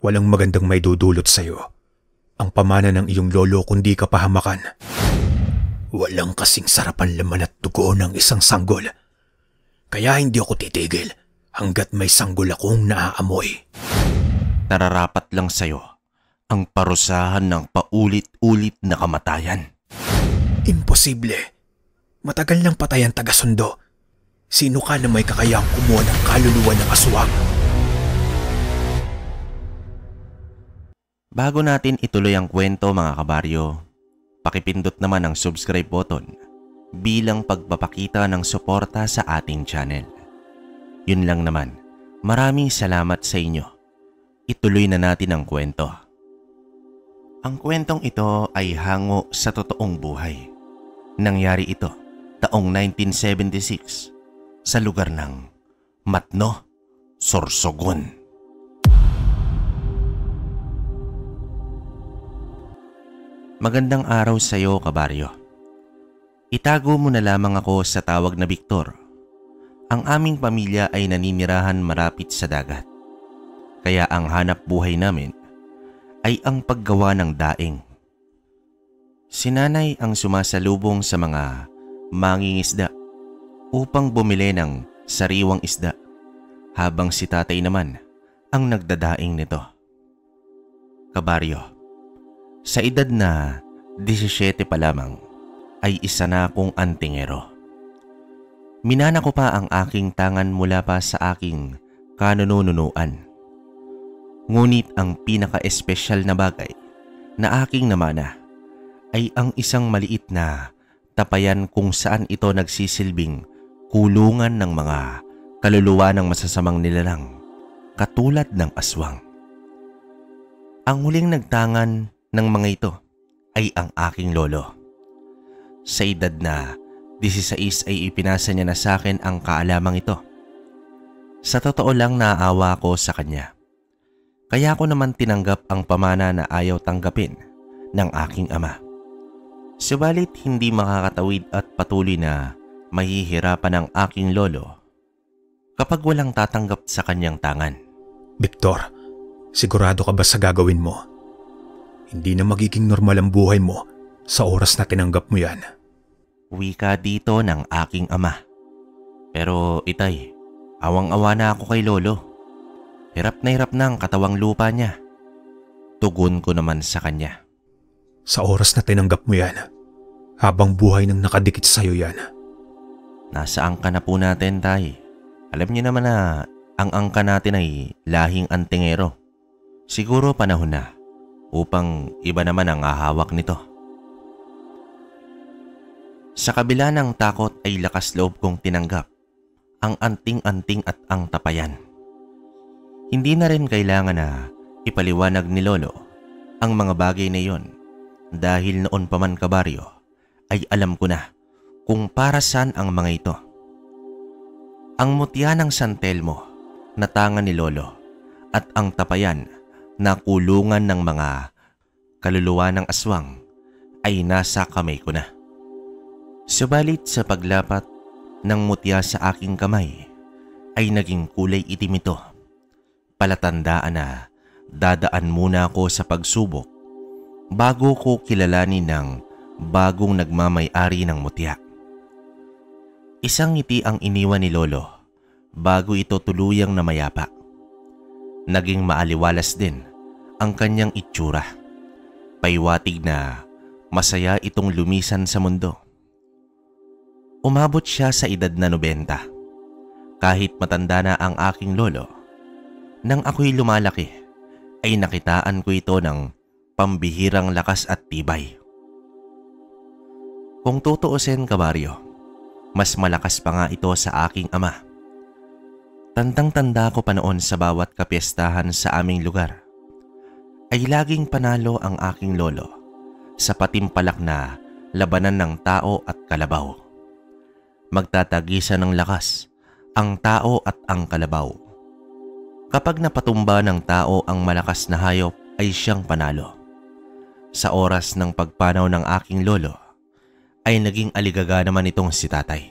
Walang magandang may dudulot sa'yo ang pamana ng iyong lolo kundi kapahamakan. Walang kasing sarapan laman at dugo ng isang sanggol. Kaya hindi ako titigil hanggat may sanggol akong naaamoy. Nararapat lang sa'yo ang parusahan ng paulit-ulit na kamatayan. Imposible. Matagal nang patay ang taga-sundo. Sino ka na may kakayang kumuha ng kaluluwa ng aswang? Bago natin ituloy ang kwento mga kabaryo, pakipindot naman ang subscribe button bilang pagpapakita ng suporta sa ating channel. Yun lang naman, maraming salamat sa inyo. Ituloy na natin ang kwento. Ang kwentong ito ay hango sa totoong buhay. Nangyari ito taong 1976 sa lugar ng Matno, Sorsogon. Magandang araw sa iyo, kabaryo. Itago mo na lamang ako sa tawag na Victor. Ang aming pamilya ay naninirahan malapit sa dagat. Kaya ang hanap buhay namin ay ang paggawa ng daing. Si nanay ang sumasalubong sa mga mangingisda upang bumili ng sariwang isda, habang si tatay naman ang nagdadaing nito. Kabaryo, sa edad na 17 pa lamang ay isa na akong antingero. Minana ko pa ang aking tangan mula pa sa aking kanununuan. Ngunit ang pinaka-espesyal na bagay na aking namana ay ang isang maliit na tapayan kung saan ito nagsisilbing kulungan ng mga kaluluwa ng masasamang nilalang katulad ng aswang. Ang huling nagtangan ng mga ito ay ang aking lolo. Sa edad na 16 ay ipinasa niya na sa akin ang kaalamang ito. Sa totoo lang naaawa ko sa kanya. Kaya ko naman tinanggap ang pamana na ayaw tanggapin ng aking ama. Subalit hindi makakatawid at patuloy na mahihirapan ang aking lolo kapag walang tatanggap sa kanyang tangan. Victor, sigurado ka ba sa gagawin mo? Hindi na magiging normal ang buhay mo sa oras na tinanggap mo yan. Wika dito ng aking ama. Pero itay, awang-awa na ako kay lolo. Hirap na ang katawang lupa niya. Tugon ko naman sa kanya. Sa oras na tinanggap mo yan, habang buhay nang nakadikit sa'yo yan. Nasa angka na po natin, tay. Alam niyo naman na ang angka natin ay lahing antingero. Siguro panahon na upang iba naman ang hahawak nito. Sa kabila ng takot ay lakas loob kong tinanggap ang anting-anting at ang tapayan. Hindi na rin kailangan na ipaliwanag ni lolo ang mga bagay na iyon dahil noon pa man, kabaryo, ay alam ko na kung para saan ang mga ito. Ang mutya ng San Telmo na tangan ni lolo at ang tapayan na kulungan ng mga kaluluwa ng aswang ay nasa kamay ko na. Subalit sa paglapat ng mutya sa aking kamay ay naging kulay itim ito. Palatandaan na dadaan muna ako sa pagsubok bago ko kilalanin ng bagong nagmamay-ari ng mutya. Isang ngiti ang iniwan ni lolo bago ito tuluyang namayapa. Naging maaliwalas din ang kanyang itsura. Paiwatig na masaya itong lumisan sa mundo. Umabot siya sa edad na 90. Kahit matanda na ang aking lolo, nang ako'y lumalaki ay nakitaan ko ito ng pambihirang lakas at tibay. Kung tutuusin, kabaryo, mas malakas pa nga ito sa aking ama. Tandang-tanda ko pa noon sa bawat kapiestahan sa aming lugar ay laging panalo ang aking lolo sa patimpalak na labanan ng tao at kalabaw. Magtatagisa ng lakas ang tao at ang kalabaw. Kapag napatumba ng tao ang malakas na hayop ay siyang panalo. Sa oras ng pagpanaw ng aking lolo ay naging aligaga naman itong si tatay.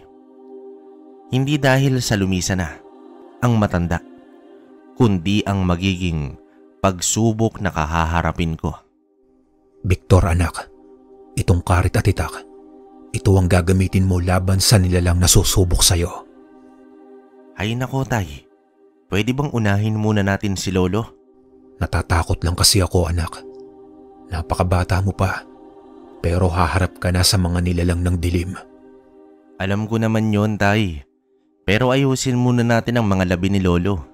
Hindi dahil sa lumisa na ang matanda, kundi ang magiging pagsubok na kahaharapin ko. Victor anak, itong karit at itak, ito ang gagamitin mo laban sa nilalang nasusubok sa'yo. Ay nako tay, pwede bang unahin muna natin si Lolo? Natatakot lang kasi ako anak. Napakabata mo pa, pero haharap ka na sa mga nilalang ng dilim. Alam ko naman yon tay, pero ayusin muna natin ang mga labi ni Lolo.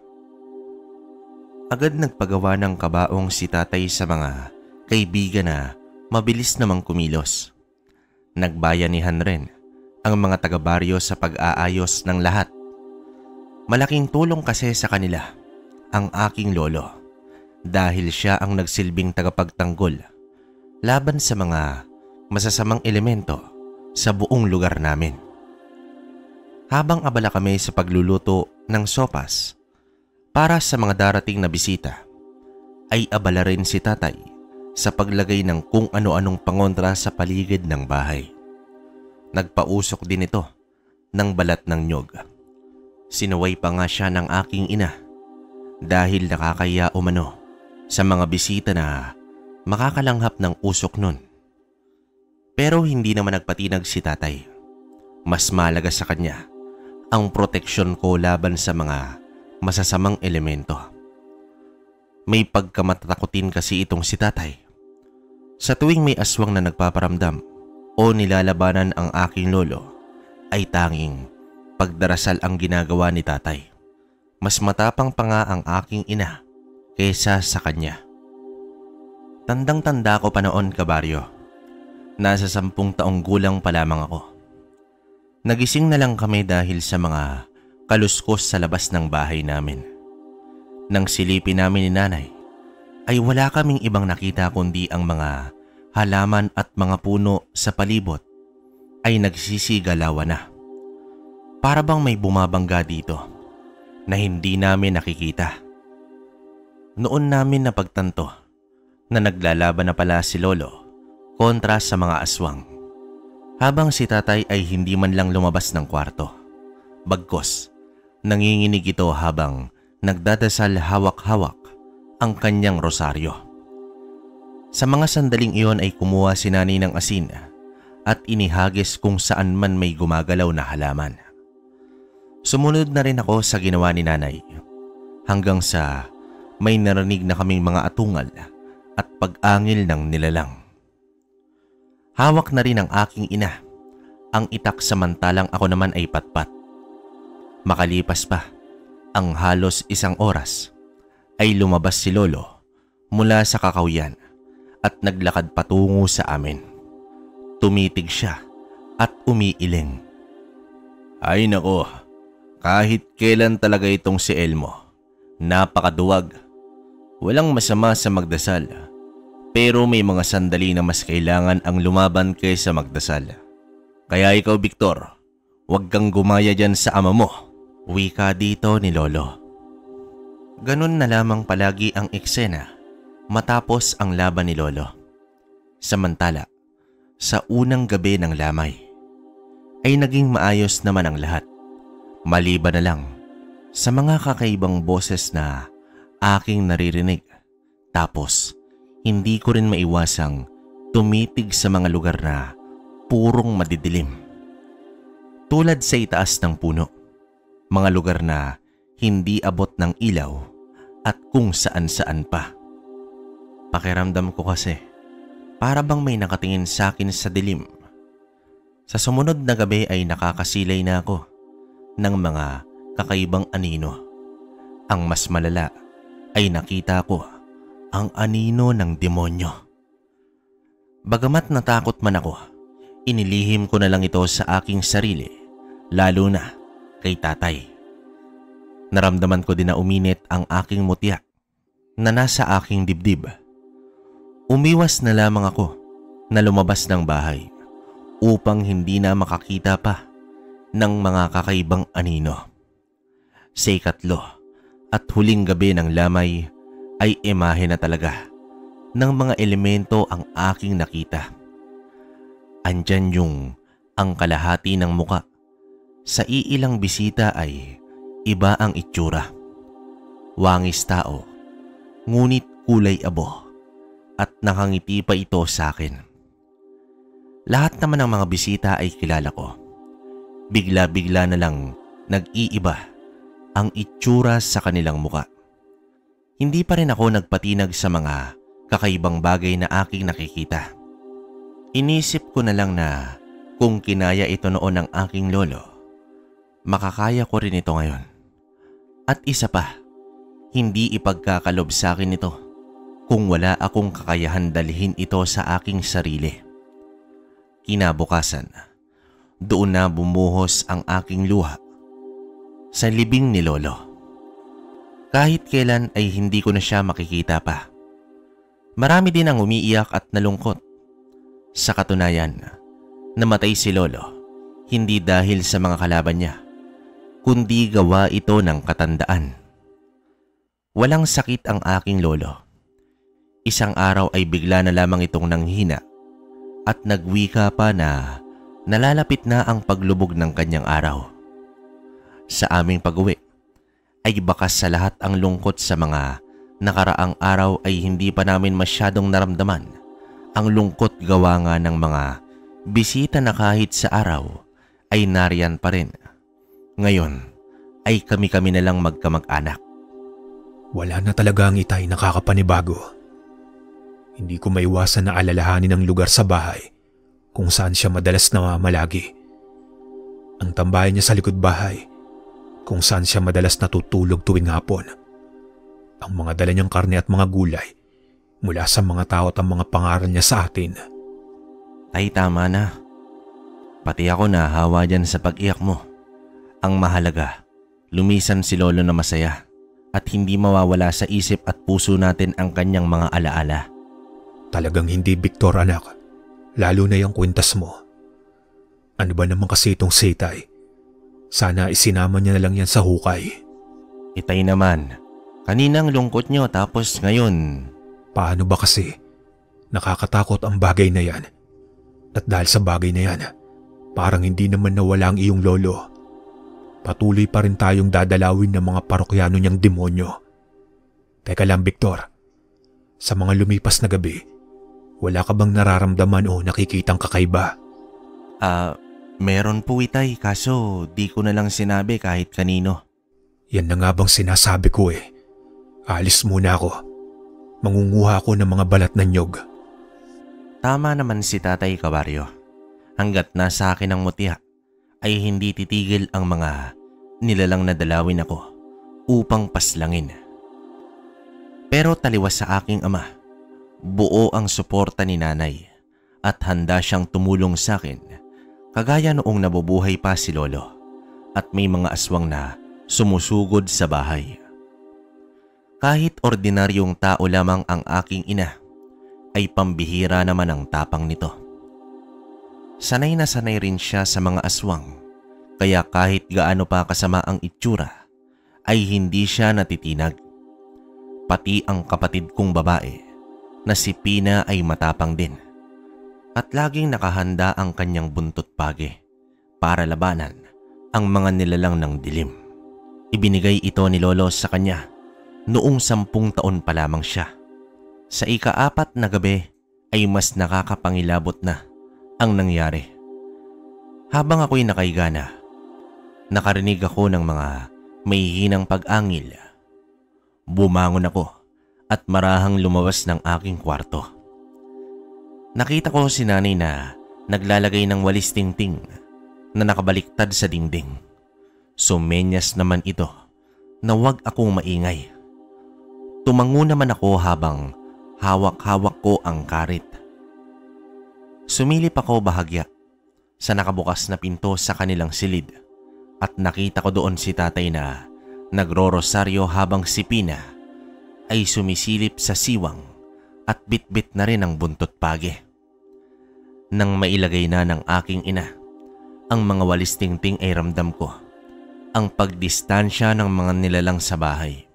Agad nagpagawa ng kabaong si tatay sa mga kaibigan na mabilis namang kumilos. Nagbayanihan rin ang mga taga-baryo sa pag-aayos ng lahat. Malaking tulong kasi sa kanila ang aking lolo dahil siya ang nagsilbing tagapagtanggol laban sa mga masasamang elemento sa buong lugar namin. Habang abala kami sa pagluluto ng sopas para sa mga darating na bisita, ay abala rin si tatay sa paglagay ng kung ano-anong pangontra sa paligid ng bahay. Nagpausok din ito ng balat ng nyog. Sinuway pa nga siya ng aking ina dahil nakakaya umano sa mga bisita na makakalanghap ng usok nun. Pero hindi naman nagpatinag si tatay. Mas malaga sa kanya ang proteksyon ko laban sa mga masasamang elemento. May pagkamatatakutin kasi itong si tatay. Sa tuwing may aswang na nagpaparamdam o nilalabanan ang aking lolo, ay tanging pagdarasal ang ginagawa ni tatay. Mas matapang pa nga ang aking ina kaysa sa kanya. Tandang-tanda ko pa noon kabaryo. Nasa 10 taong gulang pa lamang ako. Nagising na lang kami dahil sa mga kaluskos sa labas ng bahay namin. Nang silipin namin ni nanay, ay wala kaming ibang nakita kundi ang mga halaman at mga puno sa palibot ay nagsisigalawan na. Para bang may bumabangga dito na hindi namin nakikita. Noon namin napagtanto na naglalaban na pala si lolo kontra sa mga aswang. Habang si tatay ay hindi man lang lumabas ng kwarto. Bagkos, nanginginig ito habang nagdadasal hawak-hawak ang kanyang rosaryo. Sa mga sandaling iyon ay kumuha si nanay ng asin at inihagis kung saan man may gumagalaw na halaman. Sumunod na rin ako sa ginawa ni nanay hanggang sa may narinig na kaming mga atungal at pag-angil ng nilalang. Hawak na rin ng aking ina ang itak samantalang ako naman ay patpat. Makalipas pa ang halos 1 oras ay lumabas si lolo mula sa kakawyan at naglakad patungo sa amin. Tumitig siya at umiiling. Ay nako, kahit kailan talaga itong si Elmo. Napakaduwag. Walang masama sa magdasal. Pero may mga sandali na mas kailangan ang lumaban kaysa magdasal. Kaya ikaw Victor, huwag kang gumaya dyan sa ama mo. Wika dito ni lolo. Ganun na lamang palagi ang eksena matapos ang laban ni lolo. Samantala, sa unang gabi ng lamay, ay naging maayos naman ang lahat. Maliban na lang sa mga kakaibang boses na aking naririnig. Tapos, hindi ko rin maiwasang tumitig sa mga lugar na purong madidilim. Tulad sa itaas ng puno, mga lugar na hindi abot ng ilaw at kung saan-saan pa. Pakiramdam ko kasi, para bang may nakatingin sa akin sa dilim. Sa sumunod na gabi ay nakakasilay na ako ng mga kakaibang anino. Ang mas malala ay nakita ko ang anino ng demonyo. Bagamat natakot man ako, inilihim ko na lang ito sa aking sarili, lalo na kay tatay. Naramdaman ko din na uminit ang aking mutya na nasa aking dibdib. Umiwas na lamang ako na lumabas ng bahay upang hindi na makakita pa ng mga kakaibang anino. Sa ikatlo at huling gabi ng lamay ay imahe na talaga ng mga elemento ang aking nakita. Andyan yung ang kalahati ng muka. Sa iilang bisita ay iba ang itsura. Wangis tao, ngunit kulay abo at nakangiti pa ito sa akin. Lahat naman ng mga bisita ay kilala ko. Bigla-bigla na lang nag-iiba ang itsura sa kanilang muka. Hindi pa rin ako nagpatinag sa mga kakaibang bagay na aking nakikita. Inisip ko na lang na kung kinaya ito noon ng aking lolo, makakaya ko rin ito ngayon. At isa pa, hindi ipagkakalob sa akin ito kung wala akong kakayahan dalhin ito sa aking sarili. Kinabukasan, doon na bumuhos ang aking luha sa libing ni lolo. Kahit kailan ay hindi ko na siya makikita pa. Marami din ang umiiyak at nalungkot. Sa katunayan, namatay si lolo hindi dahil sa mga kalaban niya, kundi gawa ito ng katandaan. Walang sakit ang aking lolo. Isang araw ay bigla na lamang itong nanghina at nagwika pa na nalalapit na ang paglubog ng kanyang araw. Sa aming pag-uwi ay bakas sa lahat ang lungkot sa mga nakaraang araw ay hindi pa namin masyadong naramdaman ang lungkot gawa nga ng mga bisita na kahit sa araw ay nariyan pa rin. Ngayon ay kami-kami na lang magkamag-anak. Wala na talaga ang itay nakakapanibago. Hindi ko maiwasan na alalahanin ang lugar sa bahay kung saan siya madalas namamalagi. Ang tambayan niya sa likod bahay kung saan siya madalas natutulog tuwing hapon. Ang mga dala niyang karne at mga gulay mula sa mga tao at ang mga pangaral niya sa atin. Ay, tama na. Pati ako nahawa dyan sa pag-iyak mo. Ang mahalaga, lumisan si lolo na masaya at hindi mawawala sa isip at puso natin ang kanyang mga alaala. Talagang hindi, Victor, anak. Lalo na yung kwintas mo. Ano ba naman kasi itong sitay? Sana isinama niya na lang yan sa hukay. Itay naman, kaninang lungkot nyo tapos ngayon. Paano ba kasi? Nakakatakot ang bagay na yan. At dahil sa bagay na yan, parang hindi naman nawala ang iyong lolo. Patuloy pa rin tayong dadalawin ng mga parokyano niyang demonyo. Teka lang, Victor. Sa mga lumipas na gabi, wala ka bang nararamdaman o nakikitang kakaiba? Meron po, itay, kaso di ko na lang sinabi kahit kanino. Yan na nga bang sinasabi ko eh. Alis muna ako. Mangunguha ako ng mga balat na nyog. Tama naman si Tatay Kabaryo. Hanggat nasa akin ang mutya, ay hindi titigil ang mga nilalang na dalawin ako upang paslangin. Pero taliwas sa aking ama, buo ang suporta ni nanay at handa siyang tumulong sa akin kagaya noong nabubuhay pa si lolo at may mga aswang na sumusugod sa bahay. Kahit ordinaryong tao lamang ang aking ina, ay pambihira naman ang tapang nito. Sanay na sanay rin siya sa mga aswang, kaya kahit gaano pa kasama ang itsura, ay hindi siya natitinag. Pati ang kapatid kong babae, na si Pina ay matapang din. At laging nakahanda ang kanyang buntot page para labanan ang mga nilalang ng dilim. Ibinigay ito ni lolo sa kanya noong 10 taon pa lamang siya. Sa ika-4 na gabi ay mas nakakapangilabot na ang nangyari. Habang ako'y nakahiga na, nakarinig ako ng mga mahihinang pag-angil. Bumangon ako at marahang lumabas ng aking kwarto. Nakita ko si nanay na naglalagay ng walis tingting na nakabaliktad sa dingding. Sumenyas naman ito na huwag akong maingay. Tumango naman ako habang hawak-hawak ko ang karit. Sumilip ako bahagya sa nakabukas na pinto sa kanilang silid at nakita ko doon si tatay na nagro-rosaryo habang si Pina ay sumisilip sa siwang at bitbit na rin ang buntot page. Nang mailagay na ng aking ina ang mga walis tingting ay ramdam ko ang pagdistansya ng mga nilalang sa bahay.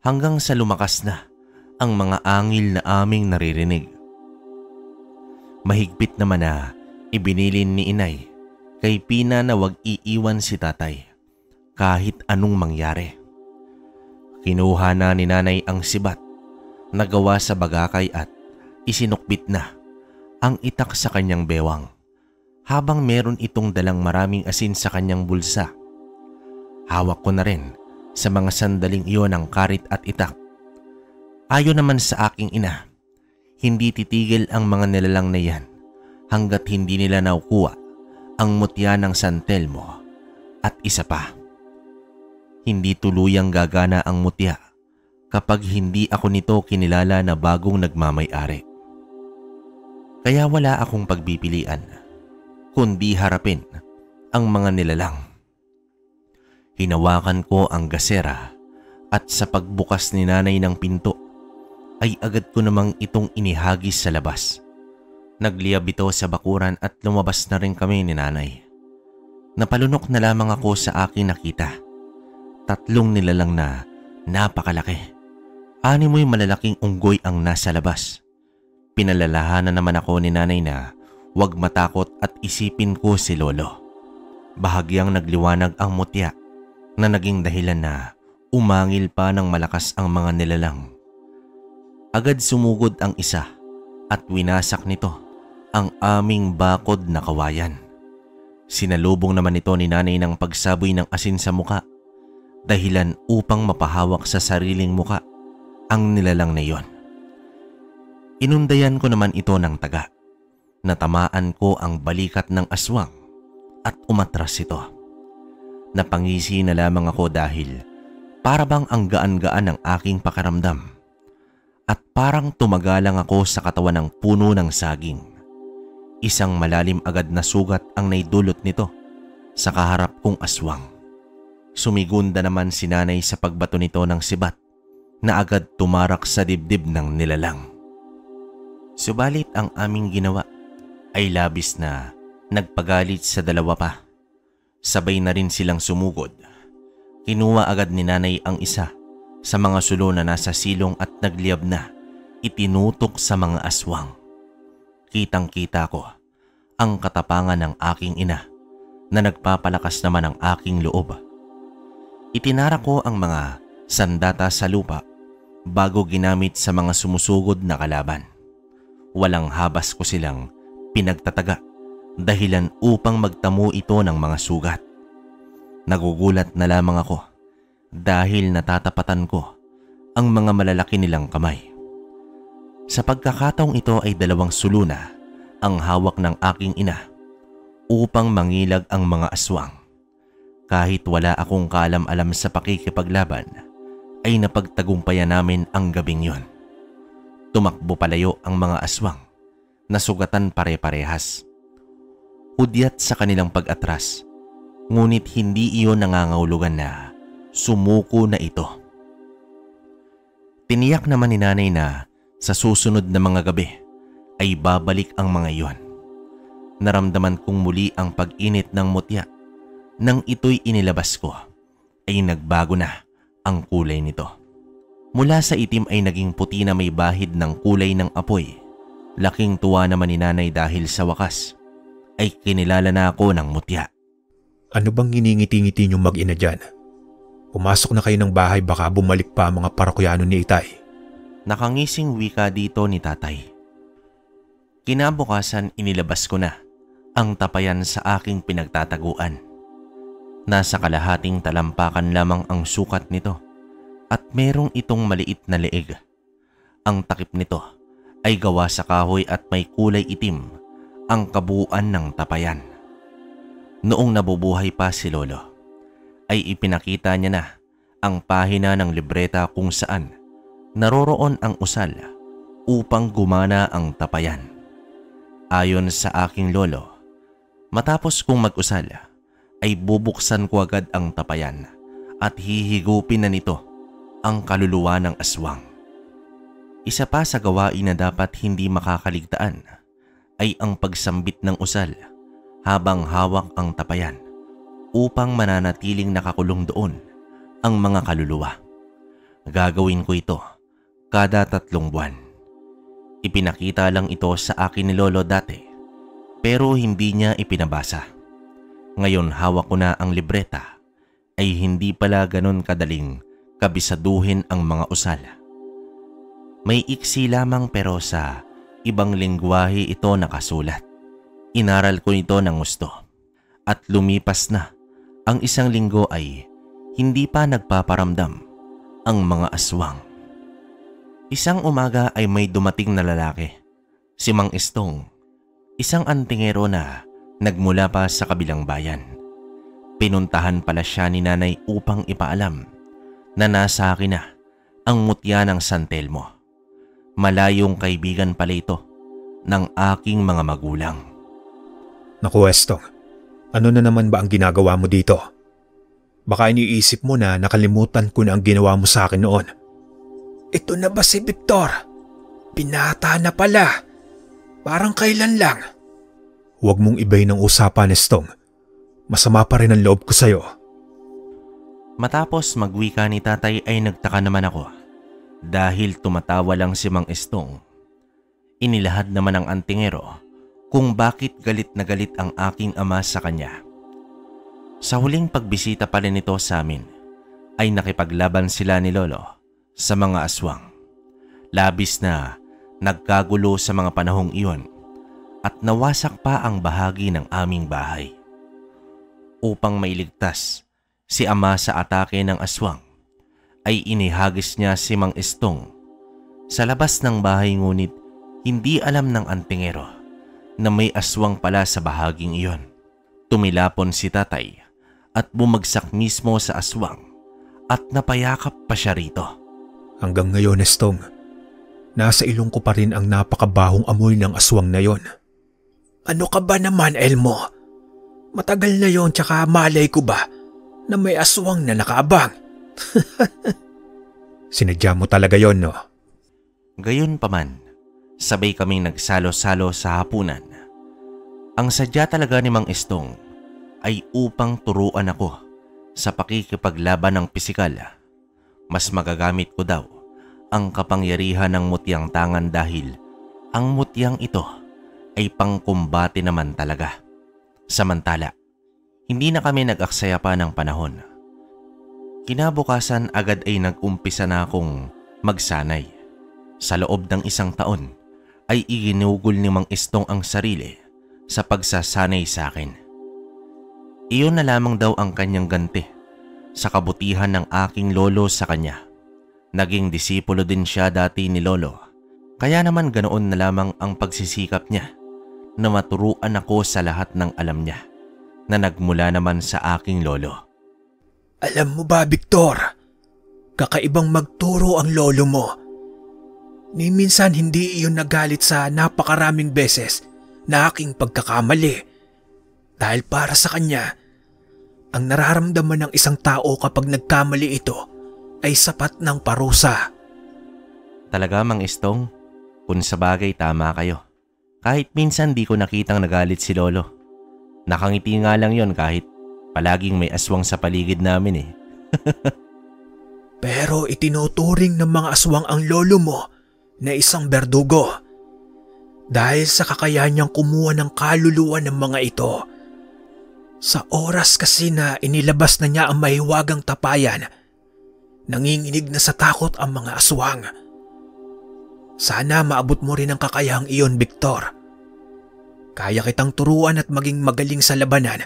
Hanggang sa lumakas na ang mga angil na aming naririnig. Mahigpit naman na ibinilin ni inay kay Pina na wag iiwan si tatay kahit anong mangyari. Kinuha na ni nanay ang sibat Nagawa sa bagakay at isinukbit na ang itak sa kanyang bewang habang meron itong dalang maraming asin sa kanyang bulsa. Hawak ko na rin sa mga sandaling iyon ang karit at itak. Ayon naman sa aking ina, hindi titigil ang mga nilalang na yan hanggat hindi nila nakukuha ang mutya ng San Telmo. At isa pa, hindi tuluyang gagana ang mutya kapag hindi ako nito kinilala na bagong nagmamay-ari. Kaya wala akong pagpipilian kundi harapin ang mga nilalang. Hinawakan ko ang gasera at sa pagbukas ni nanay ng pinto ay agad ko namang itong inihagis sa labas. Nagliyab ito sa bakuran at lumabas na rin kami ni nanay. Napalunok na lamang ako sa aking nakita. 3 nilalang na napakalaki. 6 malalaking unggoy ang nasa labas. Pinalalahanan naman ako ni nanay na huwag matakot at isipin ko si lolo. Bahagyang nagliwanag ang mutya na naging dahilan na umangil pa ng malakas ang mga nilalang. Agad sumugod ang isa at winasak nito ang aming bakod na kawayan. Sinalubong naman ito ni nanay ng pagsaboy ng asin sa muka, dahilan upang mapahawak sa sariling muka ang nilalang na iyon. Inundayan ko naman ito ng taga. Natamaan ko ang balikat ng aswang at umatras ito. Napangisi na lamang ako dahil para bang ang gaan-gaan ng aking pakiramdam at parang tumagalang ako sa katawan ng puno ng saging. Isang malalim agad na sugat ang naidulot nito sa kaharap kong aswang. Sumigunda naman si nanay sa pagbato nito ng sibat na agad tumarak sa dibdib ng nilalang. Subalit ang aming ginawa ay labis na nagpagalit sa dalawa pa. Sabay na rin silang sumugod. Kinuha agad ni nanay ang isa sa mga sulo na nasa silong at nagliyab na itinutok sa mga aswang. Kitang-kita ko ang katapangan ng aking ina na nagpapalakas naman ang aking loob. Itinara ko ang mga sandata sa lupa bago ginamit sa mga sumusugod na kalaban. Walang habas ko silang pinagtataga dahilan upang magtamo ito ng mga sugat. Nagugulat na lamang ako dahil natatapatan ko ang mga malalaki nilang kamay. Sa pagkakataong ito ay 2 sulo na ang hawak ng aking ina upang mangilag ang mga aswang. Kahit wala akong kaalam-alam sa pakikipaglaban, ay napagtagumpayan namin ang gabing yon. Tumakbo palayo ang mga aswang na sugatan pare-parehas. Hudyat sa kanilang pag-atras, ngunit hindi iyon nangangahulugan na sumuko na ito. Tiniyak naman ni nanay na sa susunod na mga gabi ay babalik ang mga iyon. Naramdaman kong muli ang pag-init ng mutya. Nang ito'y inilabas ko, ay nagbago na ang kulay nito. Mula sa itim ay naging puti na may bahid ng kulay ng apoy. Laking tuwa naman ni nanay dahil sa wakas ay kinilala na ako ng mutya. Ano bang hiningiti-ngiti niyong mag-ina dyan? Pumasok na kayo ng bahay, baka bumalik pa ang mga parokyano ni Itay. Nakangising wika dito ni tatay. Kinabukasan inilabas ko na ang tapayan sa aking pinagtataguan. Nasa kalahating talampakan lamang ang sukat nito at merong itong maliit na leeg. Ang takip nito ay gawa sa kahoy at may kulay itim ang kabuuan ng tapayan. Noong nabubuhay pa si lolo, ay ipinakita niya na ang pahina ng libreta kung saan naroroon ang usal upang gumana ang tapayan. Ayon sa aking lolo, matapos kong mag-usal, ay bubuksan ko agad ang tapayan at hihigupin na nito ang kaluluwa ng aswang. Isa pa sa gawain na dapat hindi makakaligtaan ay ang pagsambit ng usal habang hawak ang tapayan upang mananatiling nakakulong doon ang mga kaluluwa. Gagawin ko ito kada 3 buwan. Ipinakita lang ito sa akin ni lolo dati pero hindi niya ipinabasa. Ngayon hawak ko na ang libreta ay hindi pala ganon kadaling kabisaduhin ang mga usal. May iksi lamang pero sa ibang lengguwahe ito nakasulat. Inaral ko ito ng gusto. At lumipas na ang 1 linggo ay hindi pa nagpaparamdam ang mga aswang. Isang umaga ay may dumating na lalaki, si Mang Estong, isang antingero na nagmula pa sa kabilang bayan. Pinuntahan pala siya ni nanay upang ipaalam na nasa akin na ang mutya ng San Telmo. Malayong kaibigan pala ito ng aking mga magulang. Naku Estong, ano na naman ba ang ginagawa mo dito? Baka iniisip mo na nakalimutan ko na ang ginawa mo sa akin noon. Ito na ba si Victor? Binata na pala. Parang kailan lang. Huwag mong ibay ng usapan, Estong. Masama pa rin ang loob ko sa'yo. Matapos magwika ni tatay ay nagtaka naman ako dahil tumatawa lang si Mang Estong. Inilahad naman ng antingero kung bakit galit na galit ang aking ama sa kanya. Sa huling pagbisita pa rin nito sa amin ay nakipaglaban sila ni Lolo sa mga aswang. Labis na nagkagulo sa mga panahong iyon at nawasak pa ang bahagi ng aming bahay. Upang mailigtas si ama sa atake ng aswang ay inihagis niya si Mang Estong sa labas ng bahay, ngunit hindi alam ng antingero na may aswang pala sa bahaging iyon. Tumilapon si tatay at bumagsak mismo sa aswang at napayakap pa siya rito. Hanggang ngayon, Estong, nasa ilong ko pa rin ang napakabahong amoy ng aswang na yon. Ano ka ba naman, Elmo? Matagal na yon, tsaka malay ko ba na may aswang na nakaabang? Sinadya mo talaga yon, no? Gayon pa man, sabay kaming nagsalo-salo sa hapunan. Ang sadya talaga ni Mang Estong ay upang turuan ako sa pakikipaglaban ng pisikal. Mas magagamit ko daw ang kapangyarihan ng mutyang tangan dahil ang mutyang ito ay pangkumbate naman talaga. Samantala, hindi na kami nag-aksaya pa ng panahon. Kinabukasan agad ay nag-umpisa na akong magsanay. Sa loob ng 1 taon ay iginugol ni Mang Estong ang sarili sa pagsasanay sa akin. Iyon na lamang daw ang kanyang ganti sa kabutihan ng aking lolo sa kanya. Naging disipulo din siya dati ni Lolo, kaya naman ganoon na lamang ang pagsisikap niya na maturuan ako sa lahat ng alam niya na nagmula naman sa aking lolo. Alam mo ba, Victor? Kakaibang magturo ang lolo mo. Ni minsan hindi iyon nagalit sa napakaraming beses na aking pagkakamali. Dahil para sa kanya, ang nararamdaman ng isang tao kapag nagkamali ito ay sapat ng parusa. Talaga, Mang Estong, kung sa bagay tama kayo. Kahit minsan di ko nakitang nagalit si Lolo. Nakangiti nga lang yon kahit palaging may aswang sa paligid namin eh. Pero itinuturing ng mga aswang ang lolo mo na isang berdugo. Dahil sa kakayahan niyang kumuha ng kaluluwa ng mga ito. Sa oras kasi na inilabas na niya ang mahiwagang tapayan, nanginginig na sa takot ang mga aswang. Sana maabot mo rin ang kakayahang iyon, Victor. Kaya kitang turuan at maging magaling sa labanan,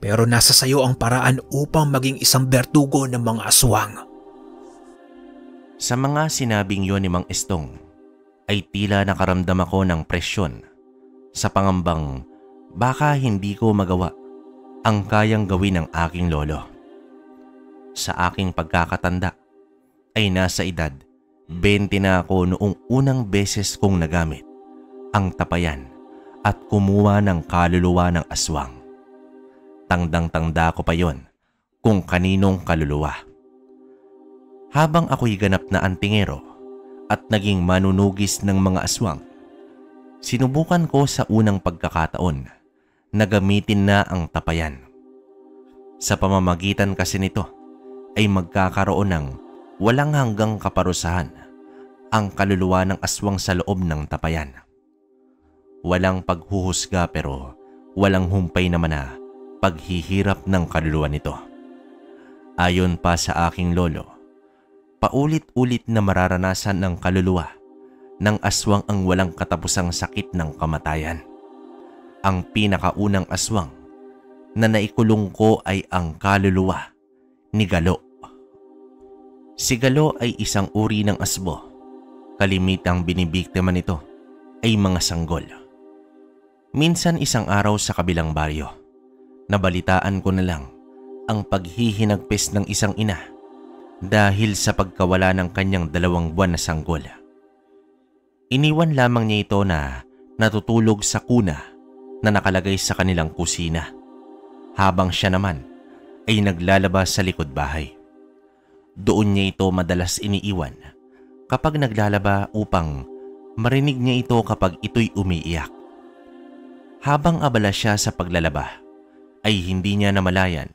pero nasa sayo ang paraan upang maging isang bertugo ng mga aswang. Sa mga sinabing yon ni Mang Estong, ay tila nakaramdam ako ng presyon sa pangambang baka hindi ko magawa ang kayang gawin ng aking lolo. Sa aking pagkakatanda ay nasa edad 20 na ako noong unang beses kong nagamit ang tapayan at kumuha ng kaluluwa ng aswang. Tandang-tanda ko pa yon kung kaninong kaluluwa. Habang ako'y ganap na antingero at naging manunugis ng mga aswang, sinubukan ko sa unang pagkakataon na gamitin na ang tapayan. Sa pamamagitan kasi nito ay magkakaroon ng walang hanggang kaparusahan ang kaluluwa ng aswang sa loob ng tapayan. Walang paghuhusga pero walang humpay naman na paghihirap ng kaluluwa nito. Ayon pa sa aking lolo, paulit-ulit na mararanasan ng kaluluwa ng aswang ang walang katapusang sakit ng kamatayan. Ang pinakaunang aswang na naikulong ko ay ang kaluluwa ni Galo. Si Galo ay isang uri ng asbo. Kalimitang binibiktima nito ay mga sanggol. Minsan isang araw sa kabilang baryo, nabalitaan ko na lang ang paghihinagpis ng isang ina dahil sa pagkawala ng kanyang 2 buwan na sanggol. Iniwan lamang niya ito na natutulog sa kuna na nakalagay sa kanilang kusina, habang siya naman ay naglalaba sa likod bahay. Doon niya ito madalas iniiwan kapag naglalaba upang marinig niya ito kapag ito'y umiiyak. Habang abala siya sa paglalaba, ay hindi niya namalayan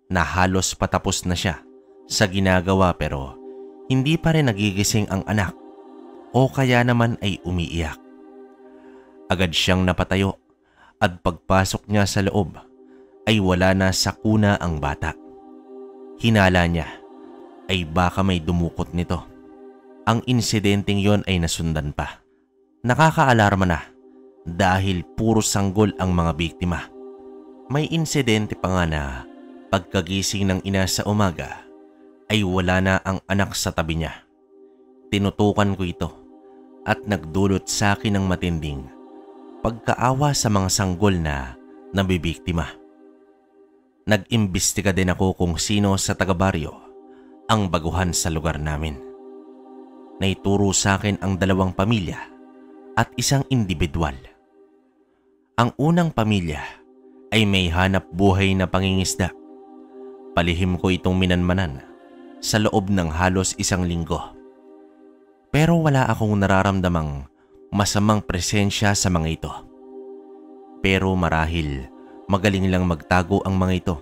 na halos patapos na siya sa ginagawa pero hindi pa rin nagigising ang anak o kaya naman ay umiiyak. Agad siyang napatayo at pagpasok niya sa loob ay wala na sa kuna ang bata. Hinala niya ay baka may dumukot nito. Ang insidenteng yon ay nasundan pa. Nakakaalarma na dahil puro sanggol ang mga biktima. May insidente pa nga na pagkagising ng ina sa umaga ay wala na ang anak sa tabi niya. Tinutukan ko ito at nagdulot sa akin ng matinding pagkaawa sa mga sanggol na nabibiktima. Nag-imbestiga din ako kung sino sa taga-baryo ang baguhan sa lugar namin. Naituro sa akin ang 2 pamilya at isang individual. Ang unang pamilya ay may hanap buhay na pangingisda. Palihim ko itong minanmanan sa loob ng halos 1 linggo. Pero wala akong nararamdamang masamang presensya sa mga ito. Pero marahil magaling lang magtago ang mga ito.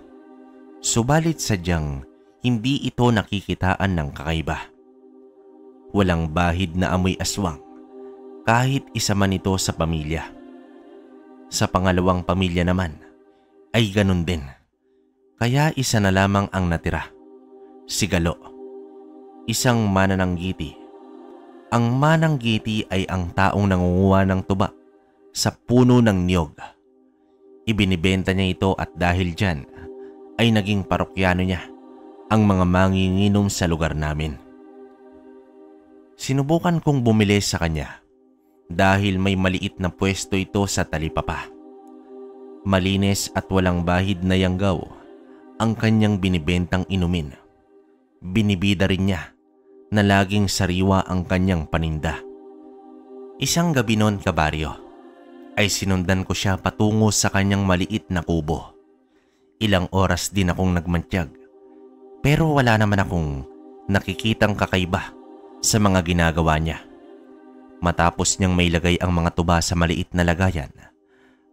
Subalit sadyang hindi ito nakikitaan ng kakaiba. Walang bahid na amoy aswang kahit isa man ito sa pamilya. Sa pangalawang pamilya naman ay ganun din. Kaya isa na lamang ang natira, si Galo, isang manananggiti. Ang mananggiti ay ang taong nangunguha ng tuba sa puno ng niyog. Ibinibenta niya ito at dahil dyan ay naging parokyano niya ang mga manginginom sa lugar namin. Sinubukan kong bumili sa kanya dahil may maliit na pwesto ito sa talipapa. Malinis at walang bahid na yanggaw ang kanyang binibentang inumin. Binibida rin niya na laging sariwa ang kanyang paninda. Isang gabi noon, kabaryo, ay sinundan ko siya patungo sa kanyang maliit na kubo. Ilang oras din akong nagmantyag, pero wala naman akong nakikitang kakaiba sa mga ginagawa niya. Matapos niyang may lagay ang mga tuba sa maliit na lagayan,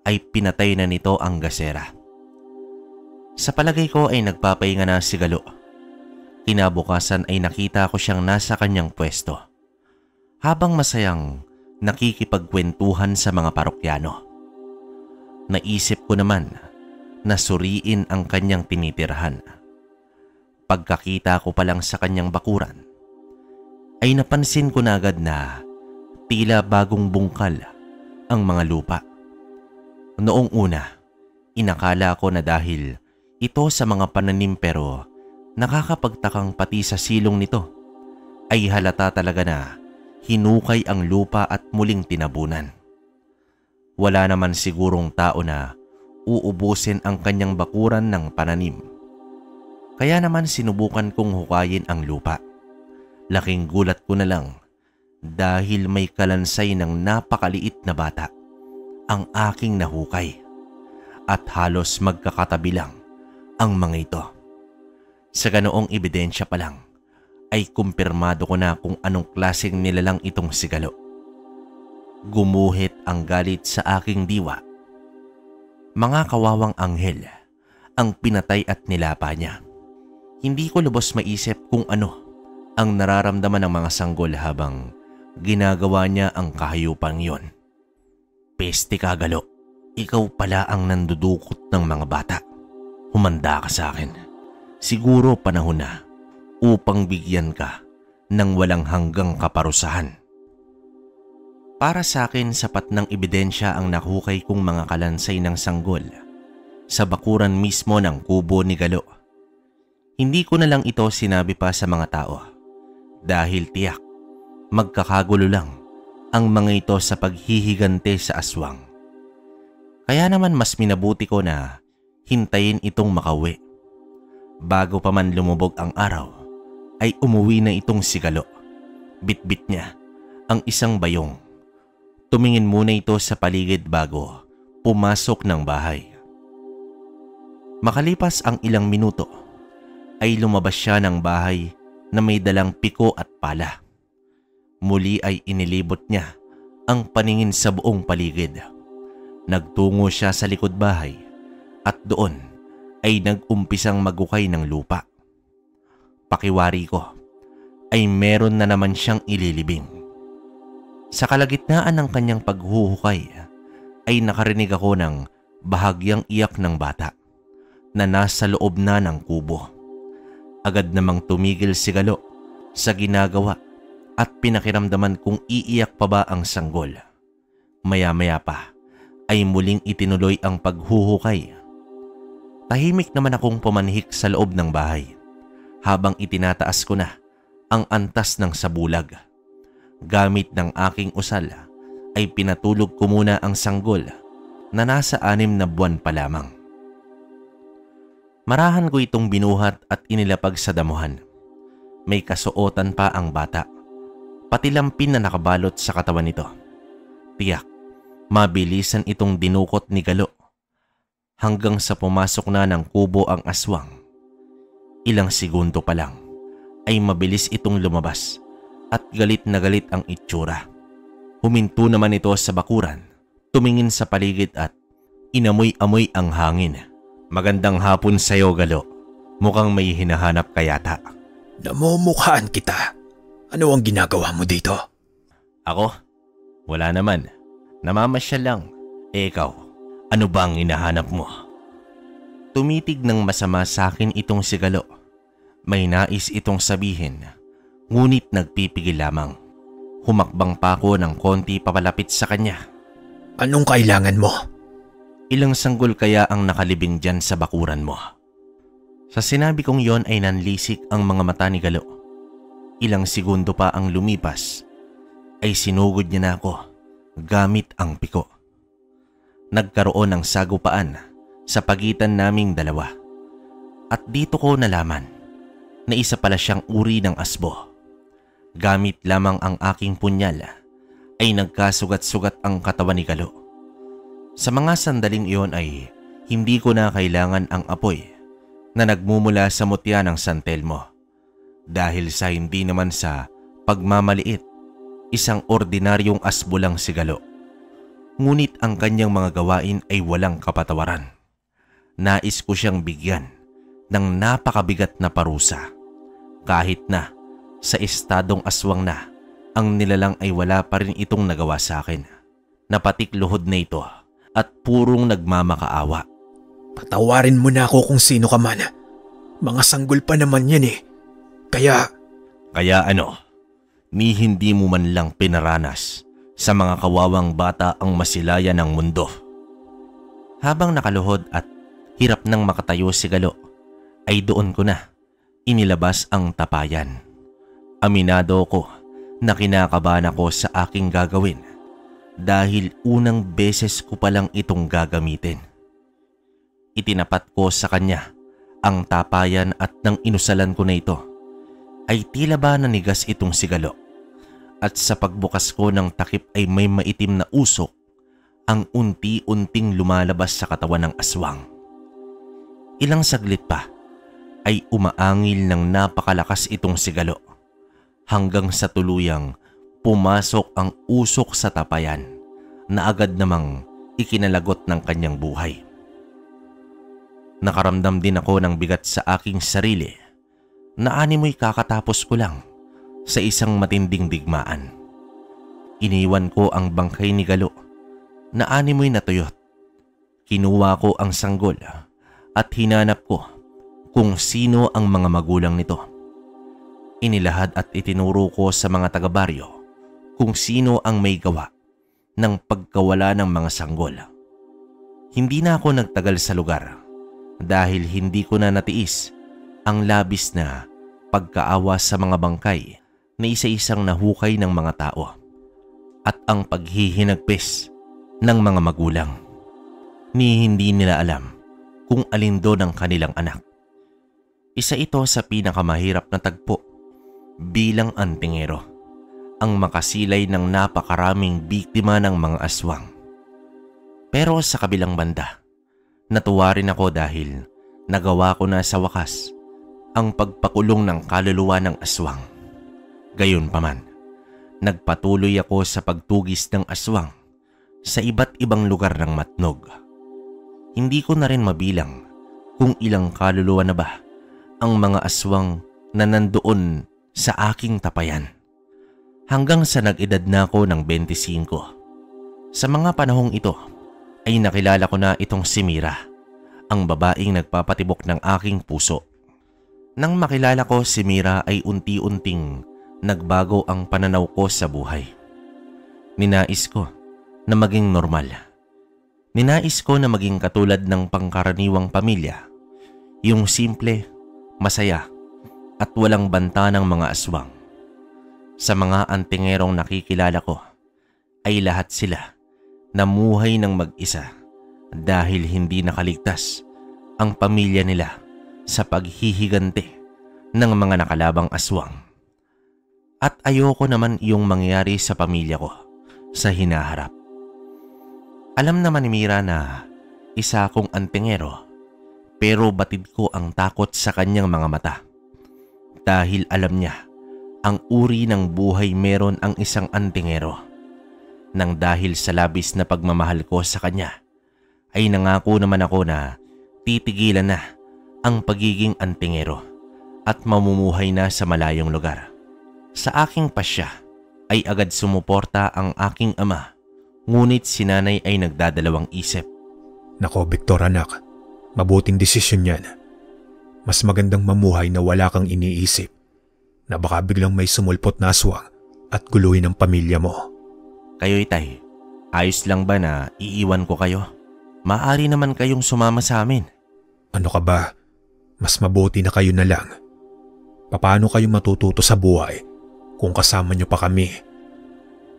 ay pinatay na nito ang gasera. Sa palagay ko ay nagpapahinga na si Galo. Kinabukasan ay nakita ko siyang nasa kanyang pwesto, habang masayang nakikipagkwentuhan sa mga parokyano. Naisip ko naman na suriin ang kanyang tinitirhan. Pagkakita ko pa lang sa kanyang bakuran, ay napansin ko na agad na tila bagong bungkal ang mga lupa. Noong una, inakala ko na dahil ito sa mga pananim pero nakakapagtakang pati sa silong nito ay halata talaga na hinukay ang lupa at muling tinabunan. Wala naman sigurong tao na uubusin ang kanyang bakuran ng pananim. Kaya naman sinubukan kong hukayin ang lupa. Laking gulat ko na lang dahil may kalansay ng napakaliit na bata ang aking nahukay at halos magkakatabi lang ang mga ito. Sa ganoong ebidensya pa lang ay kumpirmado ko na kung anong klaseng nilalang itong si Galo. Gumuhit ang galit sa aking diwa. Mga kawawang anghel ang pinatay at nilapa niya. Hindi ko lubos maisip kung ano ang nararamdaman ng mga sanggol habang ginagawa niya ang kahayupang yon. Peste ka, Galo. Ikaw pala ang nandudukot ng mga bata. Humanda ka sa akin. Siguro panahon na upang bigyan ka ng walang hanggang kaparusahan. Para sa akin, sapat ng ebidensya ang nahukay kong mga kalansay ng sanggol sa bakuran mismo ng kubo ni Galo. Hindi ko na lang ito sinabi pa sa mga tao dahil tiyak magkakagulo lang ang mga ito sa paghihigante sa aswang. Kaya naman mas minabuti ko na hintayin itong makauwi. Bago pa man lumubog ang araw, ay umuwi na itong si Galo. Bitbit niya ang isang bayong. Tumingin muna ito sa paligid bago pumasok ng bahay. Makalipas ang ilang minuto, ay lumabas siya ng bahay na may dalang piko at pala. Muli ay inilibot niya ang paningin sa buong paligid. Nagtungo siya sa likod bahay at doon ay nag-umpisang magukay ng lupa. Pakiwari ko ay meron na naman siyang ililibing. Sa kalagitnaan ng kanyang paghuhukay ay nakarinig ako ng bahagyang iyak ng bata na nasa loob na ng kubo. Agad namang tumigil si Galo sa ginagawa at pinakiramdaman kung iiyak pa ba ang sanggol. Maya-maya pa ay muling itinuloy ang paghuhukay. Tahimik naman akong pumanhik sa loob ng bahay habang itinataas ko na ang antas ng sabulag. Gamit ng aking usal ay pinatulog ko muna ang sanggol na nasa 6 na buwan pa lamang. Marahan ko itong binuhat at inilapag sa damuhan. May kasuotan pa ang bata, pati lampin na nakabalot sa katawan nito. Tiyak, mabilisan itong dinukot ni Galo hanggang sa pumasok na ng kubo ang aswang. Ilang segundo pa lang ay mabilis itong lumabas at galit na galit ang itsura. Huminto naman ito sa bakuran, tumingin sa paligid at inamoy-amoy ang hangin. Magandang hapon sa'yo, Galo. Mukhang may hinahanap ka yata. Namumukhaan kita. Ano ang ginagawa mo dito? Ako? Wala naman. Namamasyal lang. Ikaw, ano ba ang hinahanap mo? Tumitig ng masama sa akin itong si Galo. May nais itong sabihin, ngunit nagpipigil lamang. Humakbang pa ako ng konti papalapit sa kanya. Anong kailangan mo? Ilang sanggol kaya ang nakalibing dyan sa bakuran mo? Sa sinabi kong yon ay nanlisik ang mga mata ni Galo. Ilang segundo pa ang lumipas ay sinugod niya na ako gamit ang piko. Nagkaroon ng sagupaan sa pagitan naming dalawa. At dito ko nalaman na isa pala siyang uri ng asbo. Gamit lamang ang aking punyal ay nagkasugat-sugat ang katawan ni Galo. Sa mga sandaling iyon ay hindi ko na kailangan ang apoy na nagmumula sa mutya ng San Telmo. Dahil sa hindi naman sa pagmamaliit, isang ordinaryong asbo lang si Galo. Ngunit ang kanyang mga gawain ay walang kapatawaran. Nais ko siyang bigyan ng napakabigat na parusa. Kahit na sa estadong aswang na, ang nilalang ay wala pa rin itong nagawa sa akin. Napatikluhod na ito at purong nagmamakaawa. Patawarin mo na ako kung sino ka man. Mga sanggol pa naman yan eh. Kaya ano? Ni hindi mo man lang pinaranas sa mga kawawang bata ang masilaya ng mundo. Habang nakaluhod at hirap nang makatayo si Galo, ay doon ko na inilabas ang tapayan. Aminado ko na kinakabahan ako sa aking gagawin dahil unang beses ko palang itong gagamitin. Itinapat ko sa kanya ang tapayan at nang inusalan ko na ito, ay tila ba nanigas itong si Galo. At sa pagbukas ko ng takip ay may maitim na usok ang unti-unting lumalabas sa katawan ng aswang. Ilang saglit pa ay umaangil ng napakalakas itong si Galo hanggang sa tuluyang pumasok ang usok sa tapayan na agad namang ikinalagot ng kanyang buhay. Nakaramdam din ako ng bigat sa aking sarili na animoy kakatapos ko lang sa isang matinding digmaan. Iniwan ko ang bangkay ni Galo na animoy natuyot. Kinuha ko ang sanggol at hinanap ko kung sino ang mga magulang nito. Inilahad at itinuro ko sa mga taga-baryo kung sino ang may gawa ng pagkawala ng mga sanggol. Hindi na ako nagtagal sa lugar dahil hindi ko na natiis ang labis na pagkaawa sa mga bangkay na isa-isang nahukay ng mga tao at ang paghihinagpis ng mga magulang. Hindi nila alam kung alin doon ang kanilang anak. Isa ito sa pinakamahirap na tagpo bilang antingero, ang makasilay ng napakaraming biktima ng mga aswang. Pero sa kabilang banda, natuwa rin ako dahil nagawa ko na sa wakas ang pagpakulong ng kaluluwa ng aswang. Gayunpaman, nagpatuloy ako sa pagtugis ng aswang sa iba't ibang lugar ng Matnog. Hindi ko na rin mabilang kung ilang kaluluwa na ba ang mga aswang na nandoon sa aking tapayan. Hanggang sa nag-edad na ako ng 25. Sa mga panahong ito ay nakilala ko na itong si Mira, ang babaeng nagpapatibok ng aking puso. Nang makilala ko si Mira ay unti-unting nagbago ang pananaw ko sa buhay. Ninais ko na maging normal. Ninais ko na maging katulad ng pangkaraniwang pamilya, yung simple, masaya, at walang banta ng mga aswang. Sa mga antingerong nakikilala ko, ay lahat sila namuhay ng mag-isa dahil hindi nakaligtas ang pamilya nila sa paghihigante ng mga nakalabang aswang. At ayoko naman yung mangyari sa pamilya ko sa hinaharap. Alam naman ni Mira na isa akong antingero, pero batid ko ang takot sa kanyang mga mata. Dahil alam niya, ang uri ng buhay meron ang isang antingero. Nang dahil sa labis na pagmamahal ko sa kanya, ay nangako naman ako na titigilan na ang pagiging antingero at mamumuhay na sa malayong lugar. Sa aking pasya ay agad sumuporta ang aking ama, ngunit si nanay ay nagdadalawang isip. Nako, Victor anak, mabuting desisyon yan. Mas magandang mamuhay na wala kang iniisip na baka biglang may sumulpot na aswang at guluhin ang pamilya mo. Kayo itay, ayos lang ba na iiwan ko kayo? Maaari naman kayong sumama sa amin. Ano ka ba? Mas mabuti na kayo na lang. Paano kayo matututo sa buhay kung kasama niyo pa kami?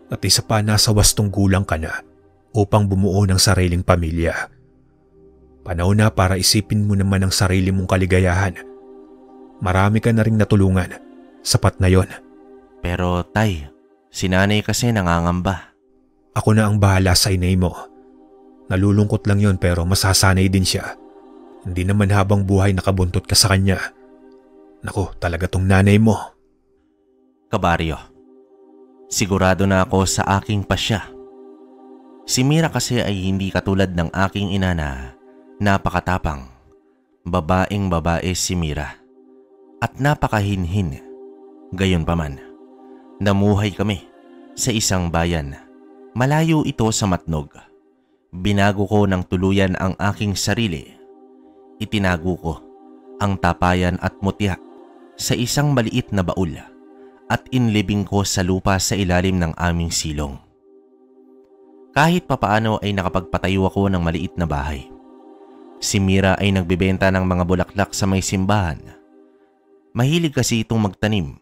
At isa pa, nasa wastong gulang ka na upang bumuo ng sariling pamilya. Panahon na para isipin mo naman ang sarili mong kaligayahan. Marami ka na ring natulungan. Sapat na yon. Pero tay, si nanay kasi nangangamba. Ako na ang bahala sa inay mo. Nalulungkot lang yon pero masasanay din siya. Hindi naman habang buhay nakabuntot ka sa kanya. Naku, talaga tong nanay mo. Kabaryo, sigurado na ako sa aking pasya. Si Mira kasi ay hindi katulad ng aking ina na napakatapang. Babaeng babae si Mira at napakahinhin. Gayunpaman, namuhay kami sa isang bayan. Malayo ito sa Matnog. Binago ko ng tuluyan ang aking sarili. Itinago ko ang tapayan at mutya sa isang maliit na baul at inlibing ko sa lupa sa ilalim ng aming silong. Kahit papaano ay nakapagpatayo ako ng maliit na bahay. Si Mira ay nagbebenta ng mga bulaklak sa may simbahan. Mahilig kasi itong magtanim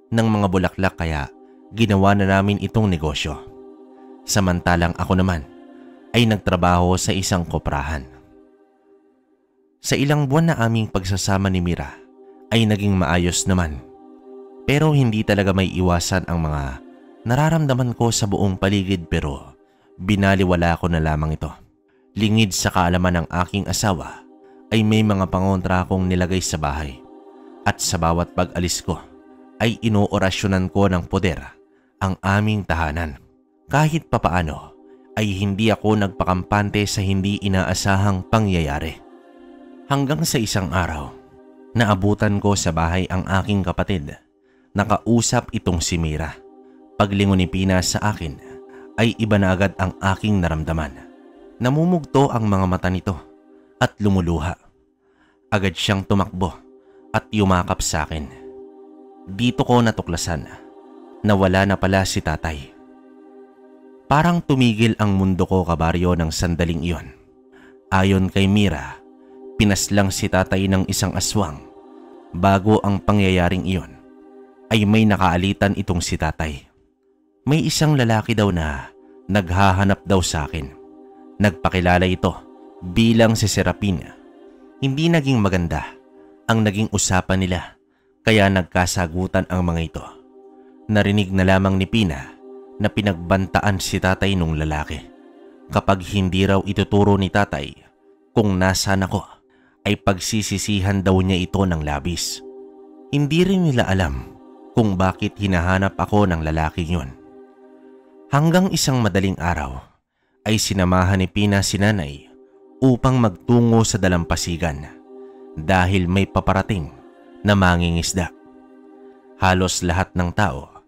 ng mga bulaklak kaya ginawa na namin itong negosyo. Samantalang ako naman ay nagtrabaho sa isang koprahan. Sa ilang buwan na aming pagsasama ni Mira ay naging maayos naman. Pero hindi talaga may iwasan ang mga nararamdaman ko sa buong paligid pero binaliwala ko na lamang ito. Lingid sa kaalaman ng aking asawa ay may mga pangontra akong nilagay sa bahay at sa bawat pag-alis ko ay inoorasyonan ko ng poder ang aming tahanan. Kahit papaano ay hindi ako nagpakampante sa hindi inaasahang pangyayari. Hanggang sa isang araw, naabutan ko sa bahay ang aking kapatid. Nakausap itong si Mira. Paglingon ni Pina sa akin ay iba na agad ang aking naramdaman. Namumugto ang mga mata nito at lumuluha. Agad siyang tumakbo at yumakap sa akin. Dito ko natuklasan na wala na pala si tatay. Parang tumigil ang mundo ko, kabaryo, ng sandaling iyon. Ayon kay Mira, pinaslang si tatay ng isang aswang. Bago ang pangyayaring iyon ay may nakaalitan itong si tatay. May isang lalaki daw na naghahanap daw sa akin. Nagpakilala ito bilang si Serapina. Hindi naging maganda ang naging usapan nila, kaya nagkasagutan ang mga ito. Narinig na lamang ni Pina na pinagbantaan si tatay nung lalaki. Kapag hindi raw ituturo ni tatay kung nasaan ako, ay pagsisisihan daw niya ito ng labis. Hindi rin nila alam kung bakit hinahanap ako ng lalaking yun. Hanggang isang madaling araw ay sinamahan ni Pina si nanay upang magtungo sa dalampasigan dahil may paparating na mangingisda. Halos lahat ng tao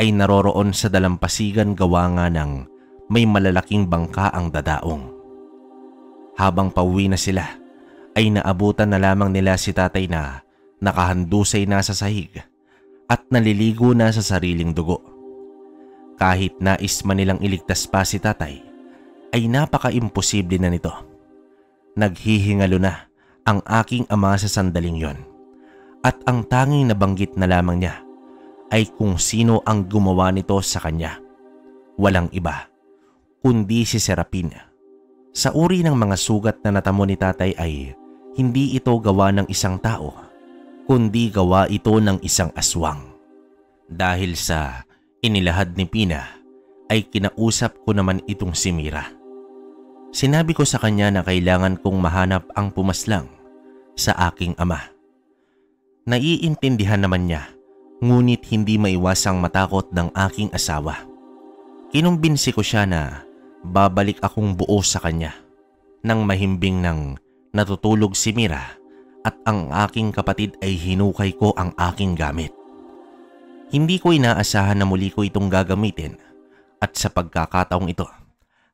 ay naroroon sa dalampasigan, gawa nga ng may malalaking bangka ang dadaong. Habang pauwi na sila ay naabutan na lamang nila si tatay na nakahandusay na sa sahig at naliligo na sa sariling dugo. Kahit nais man nilang iligtas pa si tatay, ay napaka-imposible na nito. Naghihingalo na ang aking ama sa sandaling yon, at ang tanging nabanggit na lamang niya ay kung sino ang gumawa nito sa kanya. Walang iba kundi si Serapina. Sa uri ng mga sugat na natamo ni tatay ay hindi ito gawa ng isang tao, kundi gawa ito ng isang aswang. Dahil sa inilahad ni Pina, ay kinausap ko naman itong si Mira. Sinabi ko sa kanya na kailangan kong mahanap ang pumaslang sa aking ama. Naiintindihan naman niya, ngunit hindi maiwasang matakot ng aking asawa. Kinumbinsi ko siya na babalik akong buo sa kanya. Nang mahimbing ng natutulog si Mira at ang aking kapatid ay hinukay ko ang aking gamit. Hindi ko inaasahan na muli ko itong gagamitin, at sa pagkakataong ito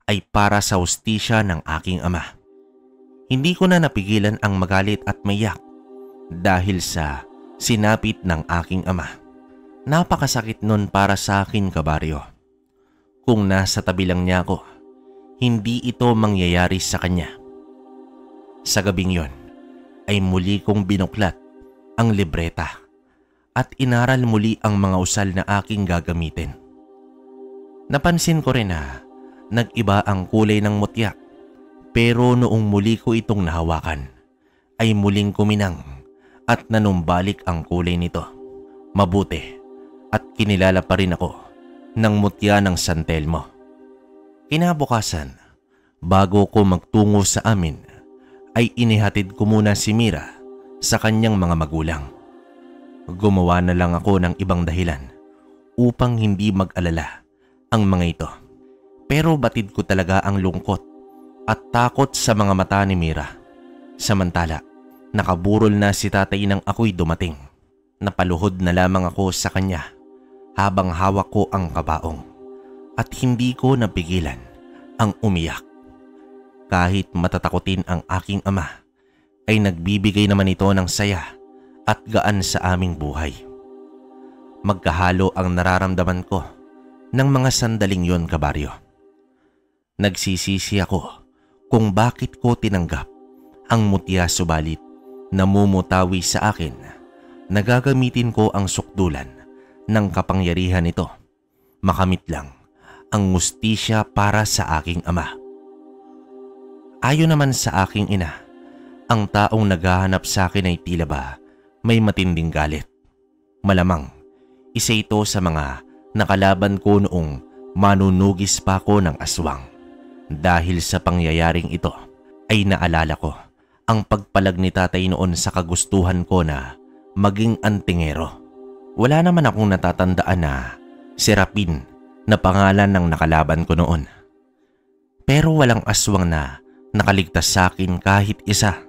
ay para sa hustisya ng aking ama. Hindi ko na napigilan ang magalit at maiyak dahil sa sinapit ng aking ama. Napakasakit nun para sa akin, kabaryo. Kung nasa tabi lang niya ako, hindi ito mangyayari sa kanya. Sa gabing yon ay muli kong binuklat ang libreta at inaral muli ang mga usal na aking gagamitin. Napansin ko rin na nag-iba ang kulay ng mutya, pero noong muli ko itong nahawakan ay muling kuminang at nanumbalik ang kulay nito. Mabuti at kinilala pa rin ako ng mutya ng San Telmo. Kinabukasan, bago ko magtungo sa amin, ay inihatid ko muna si Mira sa kanyang mga magulang. Gumawa na lang ako ng ibang dahilan upang hindi mag-alala ang mga ito. Pero batid ko talaga ang lungkot at takot sa mga mata ni Mira. Samantala, nakaburol na si tatay nang ako'y dumating. Napaluhod na lamang ako sa kanya habang hawak ko ang kabaong at hindi ko napigilan ang umiyak. Kahit matatakotin ang aking ama, ay nagbibigay naman ito ng saya at gaan sa aming buhay. Magkahalo ang nararamdaman ko ng mga sandaling yon, kabaryo. Nagsisisi ako kung bakit ko tinanggap ang mutya, subalit namumutawi sa akin na gagamitin ko ang sukdulan ng kapangyarihan nito. Makamit lang ang hustisya para sa aking ama. Ayon naman sa aking ina, ang taong naghahanap sa akin ay tila ba may matinding galit. Malamang isa ito sa mga nakalaban ko noong manunugis pa ako ng aswang. Dahil sa pangyayaring ito ay naalala ko ang pagpalag ni tatay noon sa kagustuhan ko na maging antingero. Wala naman akong natatandaan na Serapin na pangalan ng nakalaban ko noon. Pero walang aswang na nakaligtas sa akin kahit isa.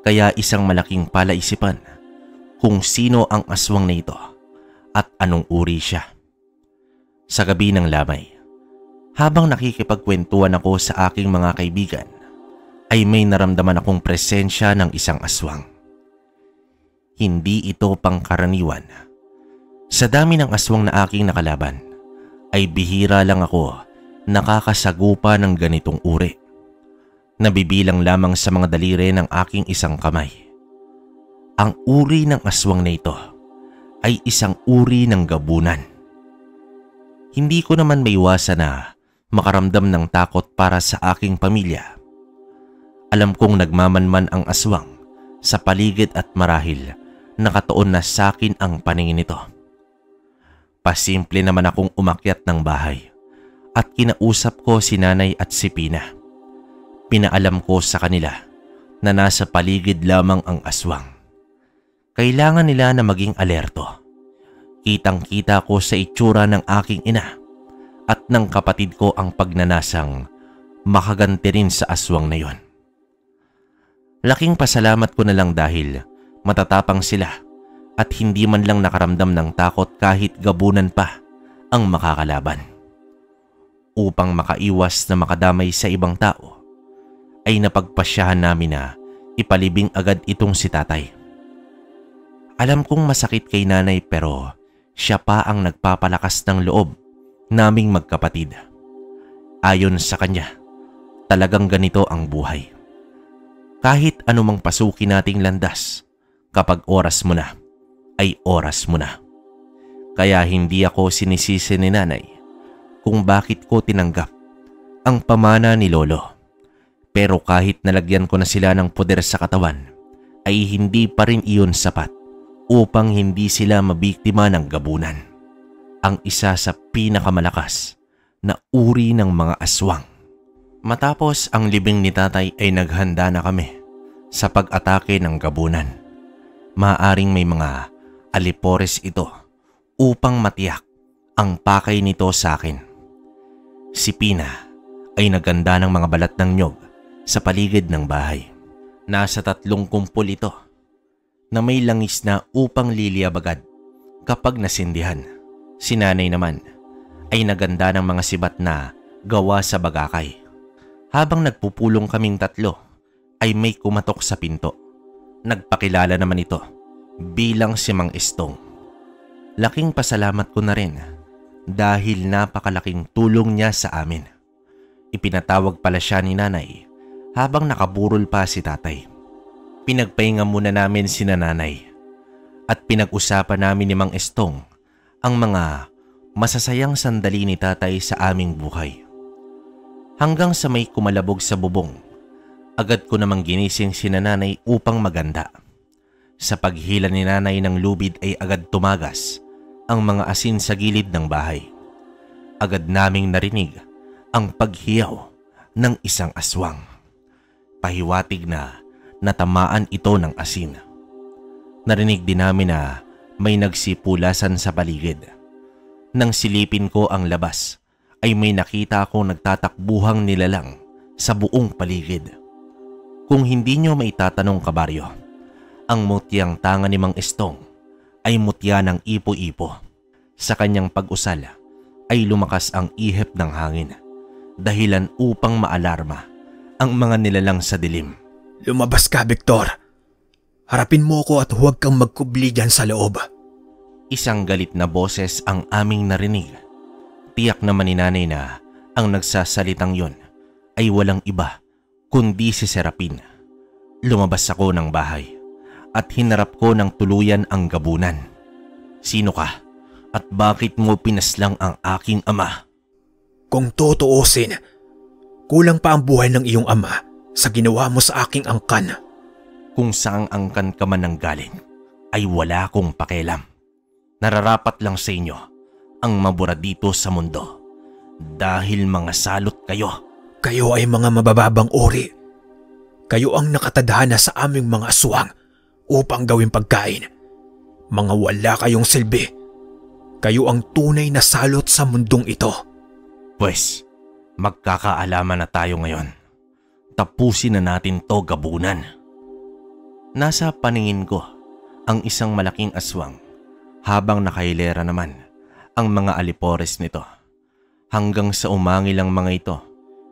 Kaya isang malaking palaisipan kung sino ang aswang na ito at anong uri siya. Sa gabi ng lamay, habang nakikipagkwentuhan ako sa aking mga kaibigan, ay may naramdaman akong presensya ng isang aswang. Hindi ito pangkaraniwan Sa dami ng aswang na aking nakalaban, ay bihira lang ako nakakasagupa ng ganitong uri. Nabibilang lamang sa mga daliri ng aking isang kamay. Ang uri ng aswang na ito ay isang uri ng gabunan. Hindi ko naman maiwasan na makaramdam ng takot para sa aking pamilya. Alam kong nagmamanman ang aswang sa paligid at marahil nakatuon na sa akin ang paningin nito. Pasimple naman akong umakyat ng bahay at kinausap ko si nanay at si Pina. Pinaalam ko sa kanila na nasa paligid lamang ang aswang. Kailangan nila na maging alerto. Kitang-kita ko sa itsura ng aking ina at ng kapatid ko ang pagnanasang makaganti rin sa aswang na yon. Laking pasalamat ko na lang dahil matatapang sila at hindi man lang nakaramdam ng takot kahit gabunan pa ang makakalaban. Upang makaiwas na makadamay sa ibang tao, ay napagpasyahan namin na ipalibing agad itong si tatay. Alam kong masakit kay nanay pero siya pa ang nagpapalakas ng loob naming magkapatid. Ayon sa kanya, talagang ganito ang buhay. Kahit anumang pasukin nating landas, kapag oras mo na, ay oras mo na. Kaya hindi ako sinisisi ni nanay kung bakit ko tinanggap ang pamana ni lolo. Pero kahit nalagyan ko na sila ng poder sa katawan, ay hindi pa rin iyon sapat upang hindi sila mabiktima ng gabunan. Ang isa sa pinakamalakas na uri ng mga aswang. Matapos ang libing ni tatay ay naghanda na kami sa pag-atake ng gabunan. Maaring may mga alipores ito upang matiyak ang pakay nito sa akin. Si Pina ay naganda ng mga balat ng nyog sa paligid ng bahay. Nasa 3 kumpol ito na may langis na upang liliyabagad kapag nasindihan. Si nanay naman ay naganda ng mga sibat na gawa sa bagakay. Habang nagpupulong kaming 3 ay may kumatok sa pinto. Nagpakilala naman ito bilang si Mang Estong. Laking pasalamat ko na rin dahil napakalaking tulong niya sa amin. Ipinatawag pala siya ni nanay habang nakaburol pa si tatay. Pinagpahinga muna namin si nanay at pinag-usapan namin ni Mang Estong ang mga masasayang sandali ni tatay sa aming buhay. Hanggang sa may kumalabog sa bubong, agad ko namang ginising si nanay upang maganda. Sa paghila ni nanay ng lubid ay agad tumagas ang mga asin sa gilid ng bahay. Agad naming narinig ang paghiyaw ng isang aswang. Pahiwatig na natamaan ito ng asin. Narinig din namin na may nagsipulasan sa paligid. Nang silipin ko ang labas, ay may nakita akong nagtatakbuhang nilalang sa buong paligid. Kung hindi nyo may tatanong kabaryo, ang mutyang tanga ni Mang Estong ay mutya ng ipo-ipo. Sa kanyang pag-usal ay lumakas ang ihip ng hangin, dahilan upang maalarma ang mga nilalang sa dilim. Lumabas ka, Victor. Harapin mo ko at huwag kang magkubli dyan sa loob. Isang galit na boses ang aming narinig. Tiyak naman ni nanay na ang nagsasalitang yon ay walang iba kundi si Serapin. Lumabas ako ng bahay at hinarap ko ng tuluyan ang gabunan. Sino ka at bakit mo pinaslang ang aking ama? Kung tutuusin, kulang pa ang buhay ng iyong ama sa ginawa mo sa aking angkan. Kung saang angkan ka man nanggaling, ay wala akong pakialam. Nararapat lang sa inyo ang mabura dito sa mundo dahil mga salot kayo. Kayo ay mga mabababang uri. Kayo ang nakatadhana sa aming mga aswang upang gawing pagkain. Mga wala kayong silbi. Kayo ang tunay na salot sa mundong ito. Pwes, magkakaalaman na tayo ngayon. Tapusin na natin to, gabunan. Nasa paningin ko ang isang malaking aswang habang nakahilera naman ang mga alipores nito. Hanggang sa umangil ang mga ito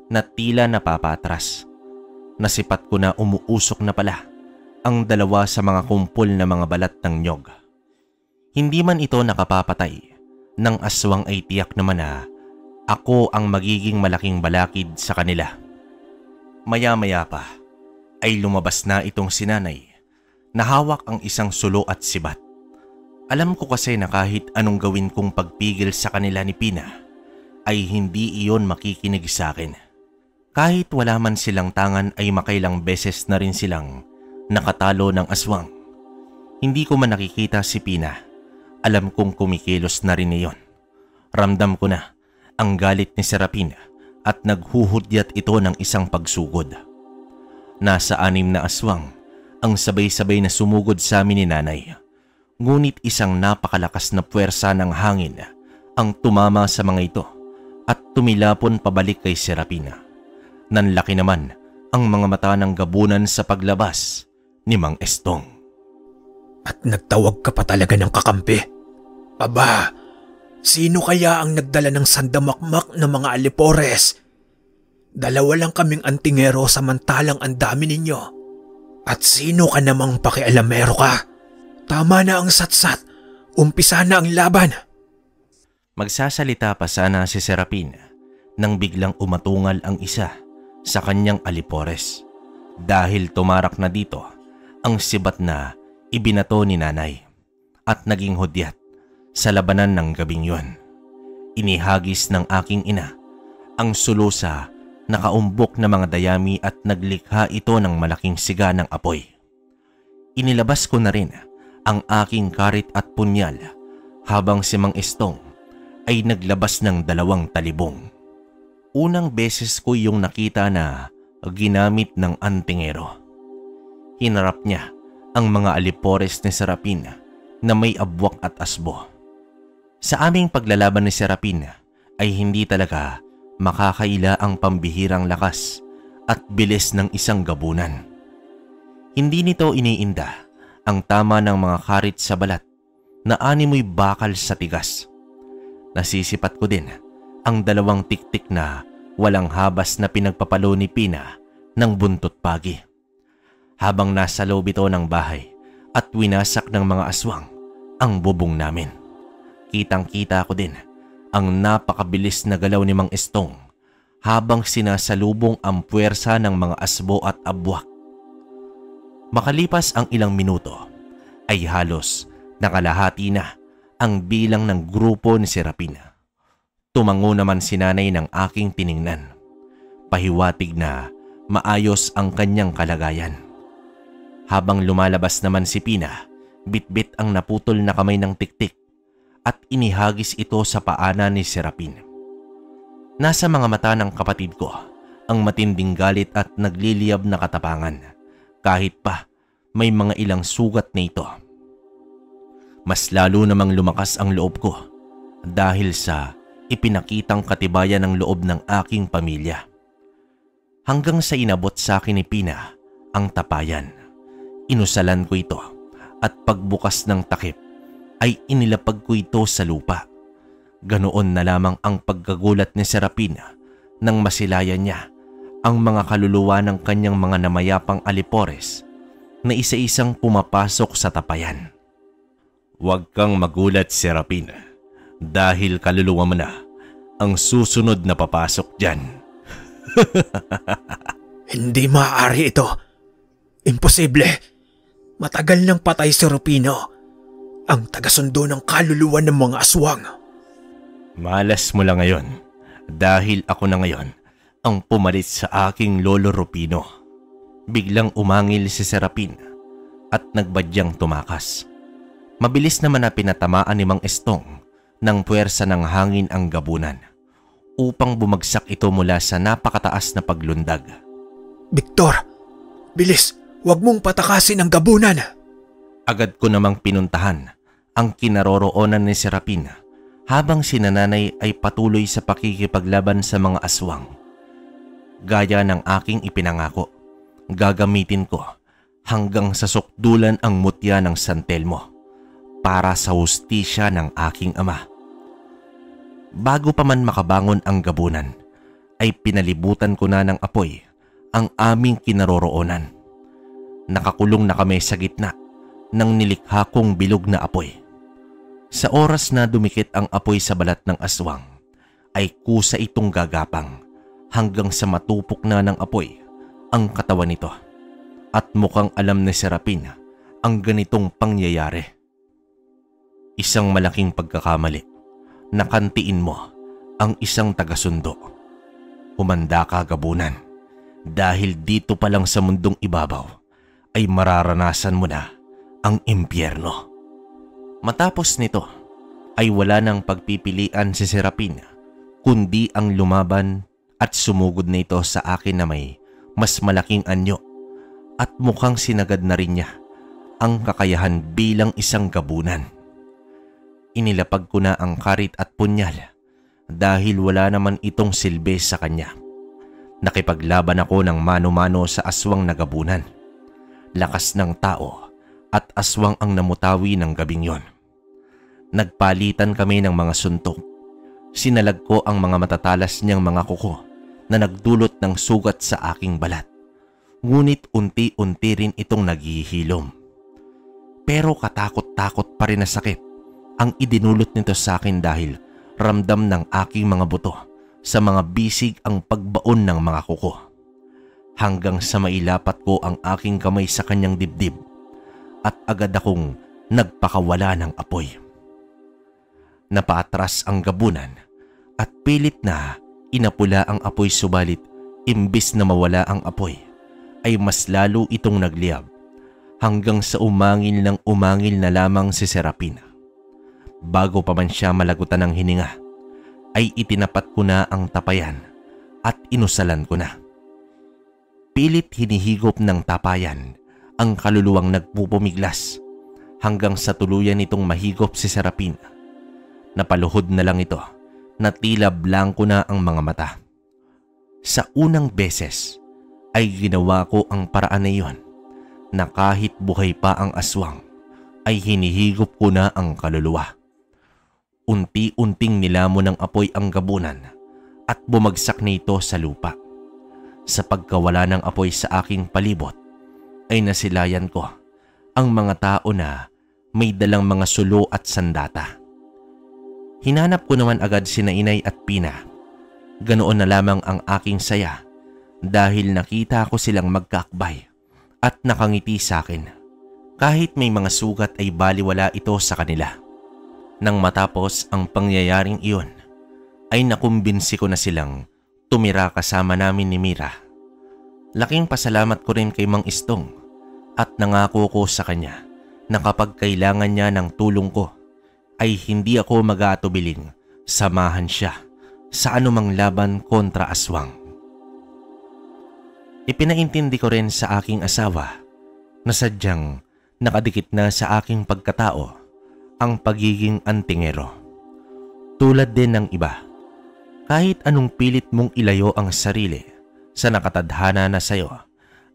na tila napapatras. Nasipat ko na umuusok na pala ang 2 sa mga kumpol na mga balat ng nyog. Hindi man ito nakapapatay, ng aswang ay tiyak naman na ako ang magiging malaking balakid sa kanila. Maya-maya pa ay lumabas na itong si Nanay na hawak ang isang sulo at sibat. Alam ko kasi na kahit anong gawin kong pagpigil sa kanila ni Pina ay hindi iyon makikinig sa akin. Kahit wala man silang tangan ay makailang beses na rin silang nakatalo ng aswang. Hindi ko man nakikita si Pina. Alam kong kumikilos na rin iyon. Ramdam ko na ang galit ni Serapin at naghuhudyat ito ng isang pagsugod. Nasa 6 na aswang ang sabay-sabay na sumugod sa amin ni Nanay. Ngunit isang napakalakas na puwersa ng hangin ang tumama sa mga ito at tumilapon pabalik kay Serapin. Nanlaki naman ang mga mata ng gabunan sa paglabas ni Mang Estong. At nagtawag ka pa talaga ng kakampi? Aba, sino kaya ang nagdala ng sandamakmak na mga alipores? 2 lang kaming antingero samantalang ang dami ninyo. At sino ka namang pakialamero ka? Tama na ang satsat. Umpisa na ang laban. Magsasalita pa sana si Serapin nang biglang umatungal ang isa sa kanyang alipores dahil tumarak na dito ang sibat na ibinato ni Nanay at naging hudyat sa labanan ng gabing yun. Inihagis ng aking ina ang sulo sa nakaumbok na mga dayami at naglikha ito ng malaking siga ng apoy. Inilabas ko na rin ang aking karit at punyal habang si Mang Estong ay naglabas ng 2 talibong. Unang beses ko yung nakita na ginamit ng antingero. Hinarap niya ang mga alipores ni Serapin na may abwak at asbo. Sa aming paglalaban ni Serapin ay hindi talaga makakaila ang pambihirang lakas at bilis ng isang gabunan. Hindi nito iniinda ang tama ng mga karit sa balat na animoy bakal sa tigas. Nasisipat ko din ang 2 tiktik na walang habas na pinagpapalo ni Pina ng buntot pagi. Habang nasa loob ito ng bahay at winasak ng mga aswang ang bubong namin. Kitang-kita ko din ang napakabilis na galaw ni Mang Estong habang sinasalubong ang puwersa ng mga asbo at abwak. Makalipas ang ilang minuto ay halos nakalahati na ang bilang ng grupo ni Serapin. Tumango naman si Nanay ng aking tiningnan. Pahiwatig na maayos ang kanyang kalagayan. Habang lumalabas naman si Pina, bitbit ang naputol na kamay ng tiktik at inihagis ito sa paanan ni Serapin. Nasa mga mata ng kapatid ko ang matinding galit at nagliliyab na katapangan kahit pa may mga ilang sugat na ito. Mas lalo namang lumakas ang loob ko dahil sa ipinakitang katibayan ng loob ng aking pamilya. Hanggang sa inabot sa akin ni Pina ang tapayan. Inusalan ko ito at pagbukas ng takip ay inilapag ko ito sa lupa. Ganoon na lamang ang pagkagulat ni Serapin nang masilayan niya ang mga kaluluwa ng kanyang mga namayapang alipores na isa-isang pumapasok sa tapayan. Huwag kang magulat, Serapin, dahil kaluluwa mo na ang susunod na papasok dyan. Hindi maaari ito. Imposible. Matagal nang patay si Rupino, ang tagasundo ng kaluluwa ng mga aswang. Malas mo lang ngayon dahil ako na ngayon ang pumalit sa aking lolo Rupino. Biglang umangil si Serapin at nagbadyang tumakas. Mabilis naman na pinatamaan ni Mang Estong ng puwersa ng hangin ang gabunan upang bumagsak ito mula sa napakataas na paglundag. Victor, bilis! Huwag mong patakasin ang gabunan! Agad ko namang pinuntahan ang kinaroroonan ni Serapin habang si Nanay ay patuloy sa pakikipaglaban sa mga aswang. Gaya ng aking ipinangako, gagamitin ko hanggang sa sukdulan ang mutya ng San Telmo para sa hustisya ng aking ama. Bago pa man makabangon ang gabunan, ay pinalibutan ko na ng apoy ang aming kinaroroonan. Nakakulong na kami sa gitna ng nilikha kong bilog na apoy. Sa oras na dumikit ang apoy sa balat ng aswang, ay kusa itong gagapang hanggang sa matupok na ng apoy ang katawan nito. At mukhang alam ni Serapin ang ganitong pangyayari. Isang malaking pagkakamali. Nakantiin mo ang isang tagasundo. Humanda ka, gabunan, dahil dito pa lang sa mundong ibabaw ay mararanasan mo na ang impyerno. Matapos nito ay wala nang pagpipilian si Serapin kundi ang lumaban at sumugod na ito sa akin na may mas malaking anyo at mukhang sinagad na rin niya ang kakayahan bilang isang gabunan. Inilapag ko na ang karit at punyal dahil wala naman itong silbi sa kanya. Nakipaglaban ako ng mano-mano sa aswang na gabunan. Lakas ng tao at aswang ang namutawi ng gabing yon. Nagpalitan kami ng mga suntok. Sinalag ko ang mga matatalas niyang mga kuko na nagdulot ng sugat sa aking balat. Ngunit unti-unti rin itong naghihilom. Pero katakot-takot pa rin na sakit ang idinulot nito sa akin dahil ramdam ng aking mga buto sa mga bisig ang pagbaon ng mga kuko. Hanggang sa mailapat ko ang aking kamay sa kanyang dibdib at agad akong nagpakawala ng apoy. Napaatras ang gabunan at pilit na inapula ang apoy, subalit imbis na mawala ang apoy ay mas lalo itong nagliyab hanggang sa umangil na lamang si Serapin. Bago pa man siya malagutan ng hininga ay itinapat ko na ang tapayan at inusalan ko na. Pilit hinihigop ng tapayan ang kaluluwang nagpupumiglas hanggang sa tuluyan nitong mahigop si Serapin. Napaluhod na lang ito na tila blanko na ang mga mata. Sa unang beses ay ginawa ko ang paraan na iyon na kahit buhay pa ang aswang ay hinihigop ko na ang kaluluwa. Unti-unting nilamon ng apoy ang gabunan at bumagsak na ito sa lupa. Sa pagkawala ng apoy sa aking palibot ay nasilayan ko ang mga tao na may dalang mga sulo at sandata. Hinanap ko naman agad sina Inay at Pina. Ganoon na lamang ang aking saya dahil nakita ko silang magkakbay at nakangiti sa akin. Kahit may mga sugat ay baliwala ito sa kanila. Nang matapos ang pangyayaring iyon, ay nakumbinsi ko na silang tumira kasama namin ni Mira. Laking pasalamat ko rin kay Mang Istong at nangako ko sa kanya na kapag kailangan niya ng tulong ko ay hindi ako mag-aatubiling samahan siya sa anumang laban kontra aswang. Ipinaintindi ko rin sa aking asawa na sadyang nakadikit na sa aking pagkatao ang pagiging antingero. Tulad din ng iba, kahit anong pilit mong ilayo ang sarili sa nakatadhana na sayo,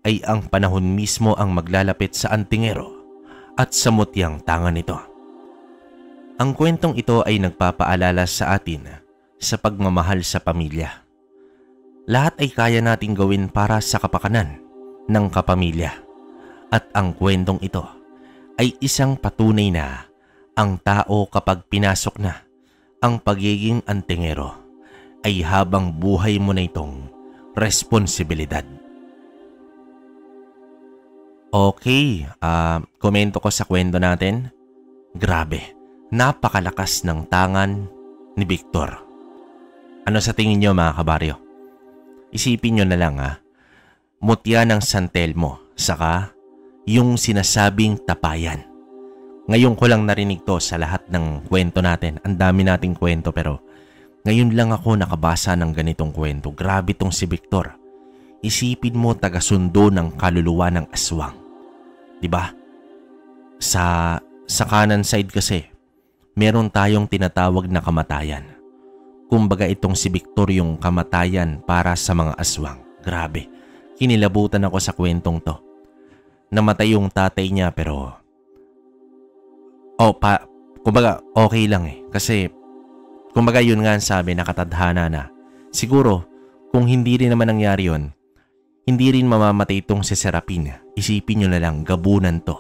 ay ang panahon mismo ang maglalapit sa antingero at sa mutyang tangan nito. Ang kwentong ito ay nagpapaalala sa atin sa pagmamahal sa pamilya. Lahat ay kaya nating gawin para sa kapakanan ng kapamilya. At ang kwentong ito ay isang patunay na ang tao kapag pinasok na ang pagiging antingero ay habang buhay mo na itong responsibilidad. Okay, komento ko sa kwento natin. Grabe, napakalakas ng tangan ni Victor. Ano sa tingin nyo mga kabaryo? Isipin nyo na lang mutya ng San Telmo, saka yung sinasabing tapayan. Ngayon ko lang narinig to sa lahat ng kwento natin. Ang dami nating kwento pero ngayon lang ako nakabasa ng ganitong kwento. Grabe tong si Victor. Isipin mo, tagasundo ng kaluluwa ng aswang. Diba? Sa kanan side kasi, meron tayong tinatawag na kamatayan. Kumbaga itong si Victor yung kamatayan para sa mga aswang. Grabe. Kinilabutan ako sa kwentong to. Namatay yung tatay niya pero kumbaga okay lang kasi kumbaga yun nga ang sabi, nakatadhana na. Siguro kung hindi rin naman nangyari yun, hindi rin mamamatay itong si Serapin. Isipin nyo na lang, gabunan to.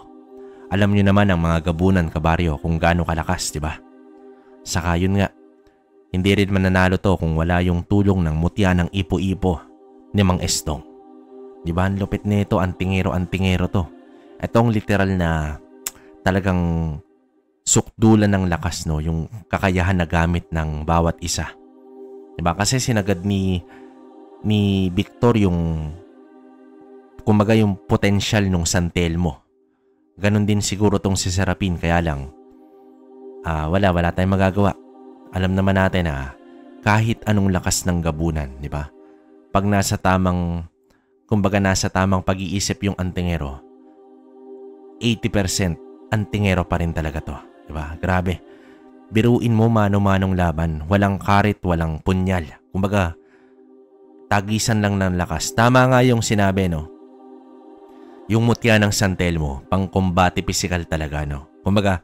Alam nyo naman ang mga gabunan, kabaryo, kung gaano kalakas, diba? Saka yun nga, hindi rin mananalo to kung wala yung tulong ng mutya ng ipo-ipo ni Mang Estong. Di ba? Ang lupit nito, antingero to. Itong literal na talagang sukdulan ng lakas, no? Yung kakayahan na gamit ng bawat isa. Di ba? Kasi sinagad ni Victor yung kumbaga yung potential nung San Telmo. Ganon din siguro tong si Serapin, kaya lang wala tayong magagawa. Alam naman natin na kahit anong lakas ng gabunan, di ba? Pag nasa tamang pag-iisip yung antingero, 80% antingero pa rin talaga to, di ba? Grabe. Biruin mo mano-manong laban, walang karit, walang punyal. Kumbaga, tagisan lang ng lakas. Tama nga yung sinabi, no? Yung mutya ng San Telmo, pang-kombate physical talaga, no? Kumbaga,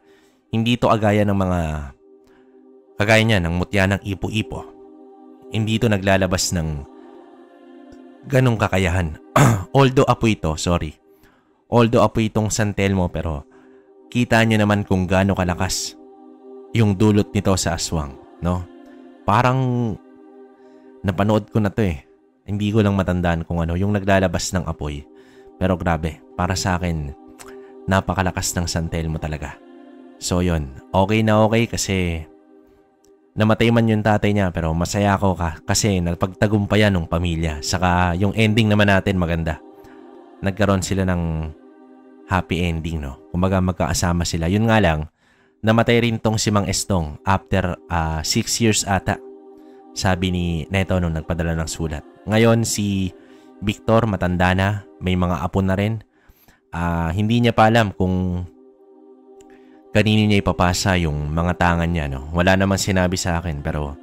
hindi to kagaya niya ng mutya ng ipo-ipo. Hindi to naglalabas ng ganong kakayahan. Although apoy itong San Telmo, pero kita nyo naman kung gaano kalakas yung dulot nito sa aswang, no? Parang napanood ko na to eh. Hindi ko lang matandaan kung ano yung naglalabas ng apoy. Pero grabe, para sa akin, napakalakas ng San Telmo talaga. So yun, okay na okay kasi namatay man yung tatay niya, pero masaya ako kasi nagpagtagumpayan ng pamilya. Saka yung ending naman natin maganda. Nagkaroon sila ng happy ending, no? Kumbaga magkaasama sila. Yun nga lang, namatay rin tong si Mang Estong after 6 years ata. Sabi ni Neto nung nagpadala ng sulat. Ngayon si Victor matanda na, may mga apo na rin. Hindi niya pa alam kung kanino niya ipapasa yung mga tangan niya, no? Wala naman sinabi sa akin, pero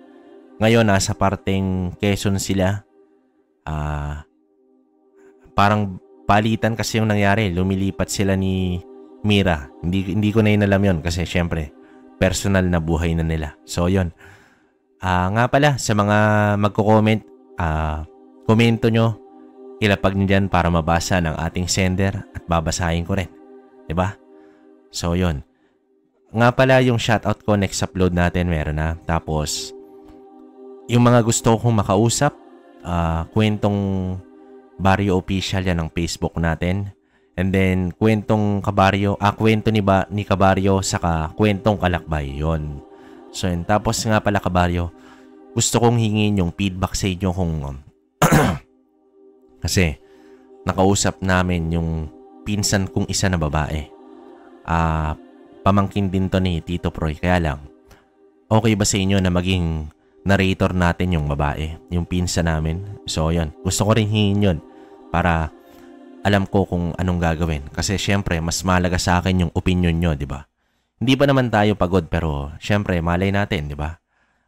ngayon nasa parteng Quezon sila. Parang palitan kasi yung nangyari. Lumilipat sila ni Mira. Hindi ko na inalam yun kasi syempre personal na buhay na nila. So yun. Nga pala sa mga magko-comment, komento nyo, ilapag nyo dyan para mabasa ng ating sender at babasahin ko rin. Diba? So yun. Nga pala yung shoutout ko next upload natin meron na. Tapos yung mga gusto kong makausap, kwentong Baryo Official yan ng Facebook natin. And then kwentong Kabaryo, kwento ni Kabaryo saka kwentong Kalakbay yon. So yun. Tapos nga pala Kabaryo, gusto kong hingin yung feedback sa inyo kung kasi nakausap namin yung pinsan kong isa na babae. Pamangkin din to ni Tito Proy. Kaya lang, okay ba sa inyo na maging narrator natin yung babae, yung pinsan namin? So yun, gusto ko rin hingin yun para alam ko kung anong gagawin. Kasi syempre, mas mahalaga sa akin yung opinion nyo, di ba? Hindi pa naman tayo pagod pero syempre, malay natin, di ba?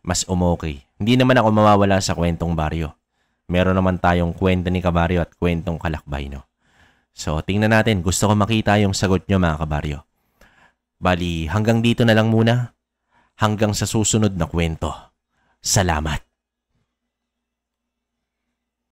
Mas umokay. Hindi naman ako mawawala sa kwentong baryo. Meron naman tayong kwento ni Kabaryo at kwentong Kalakbay, no? So, tingnan natin. Gusto ko makita yung sagot nyo, mga Kabaryo. Bali, hanggang dito na lang muna. Hanggang sa susunod na kwento. Salamat.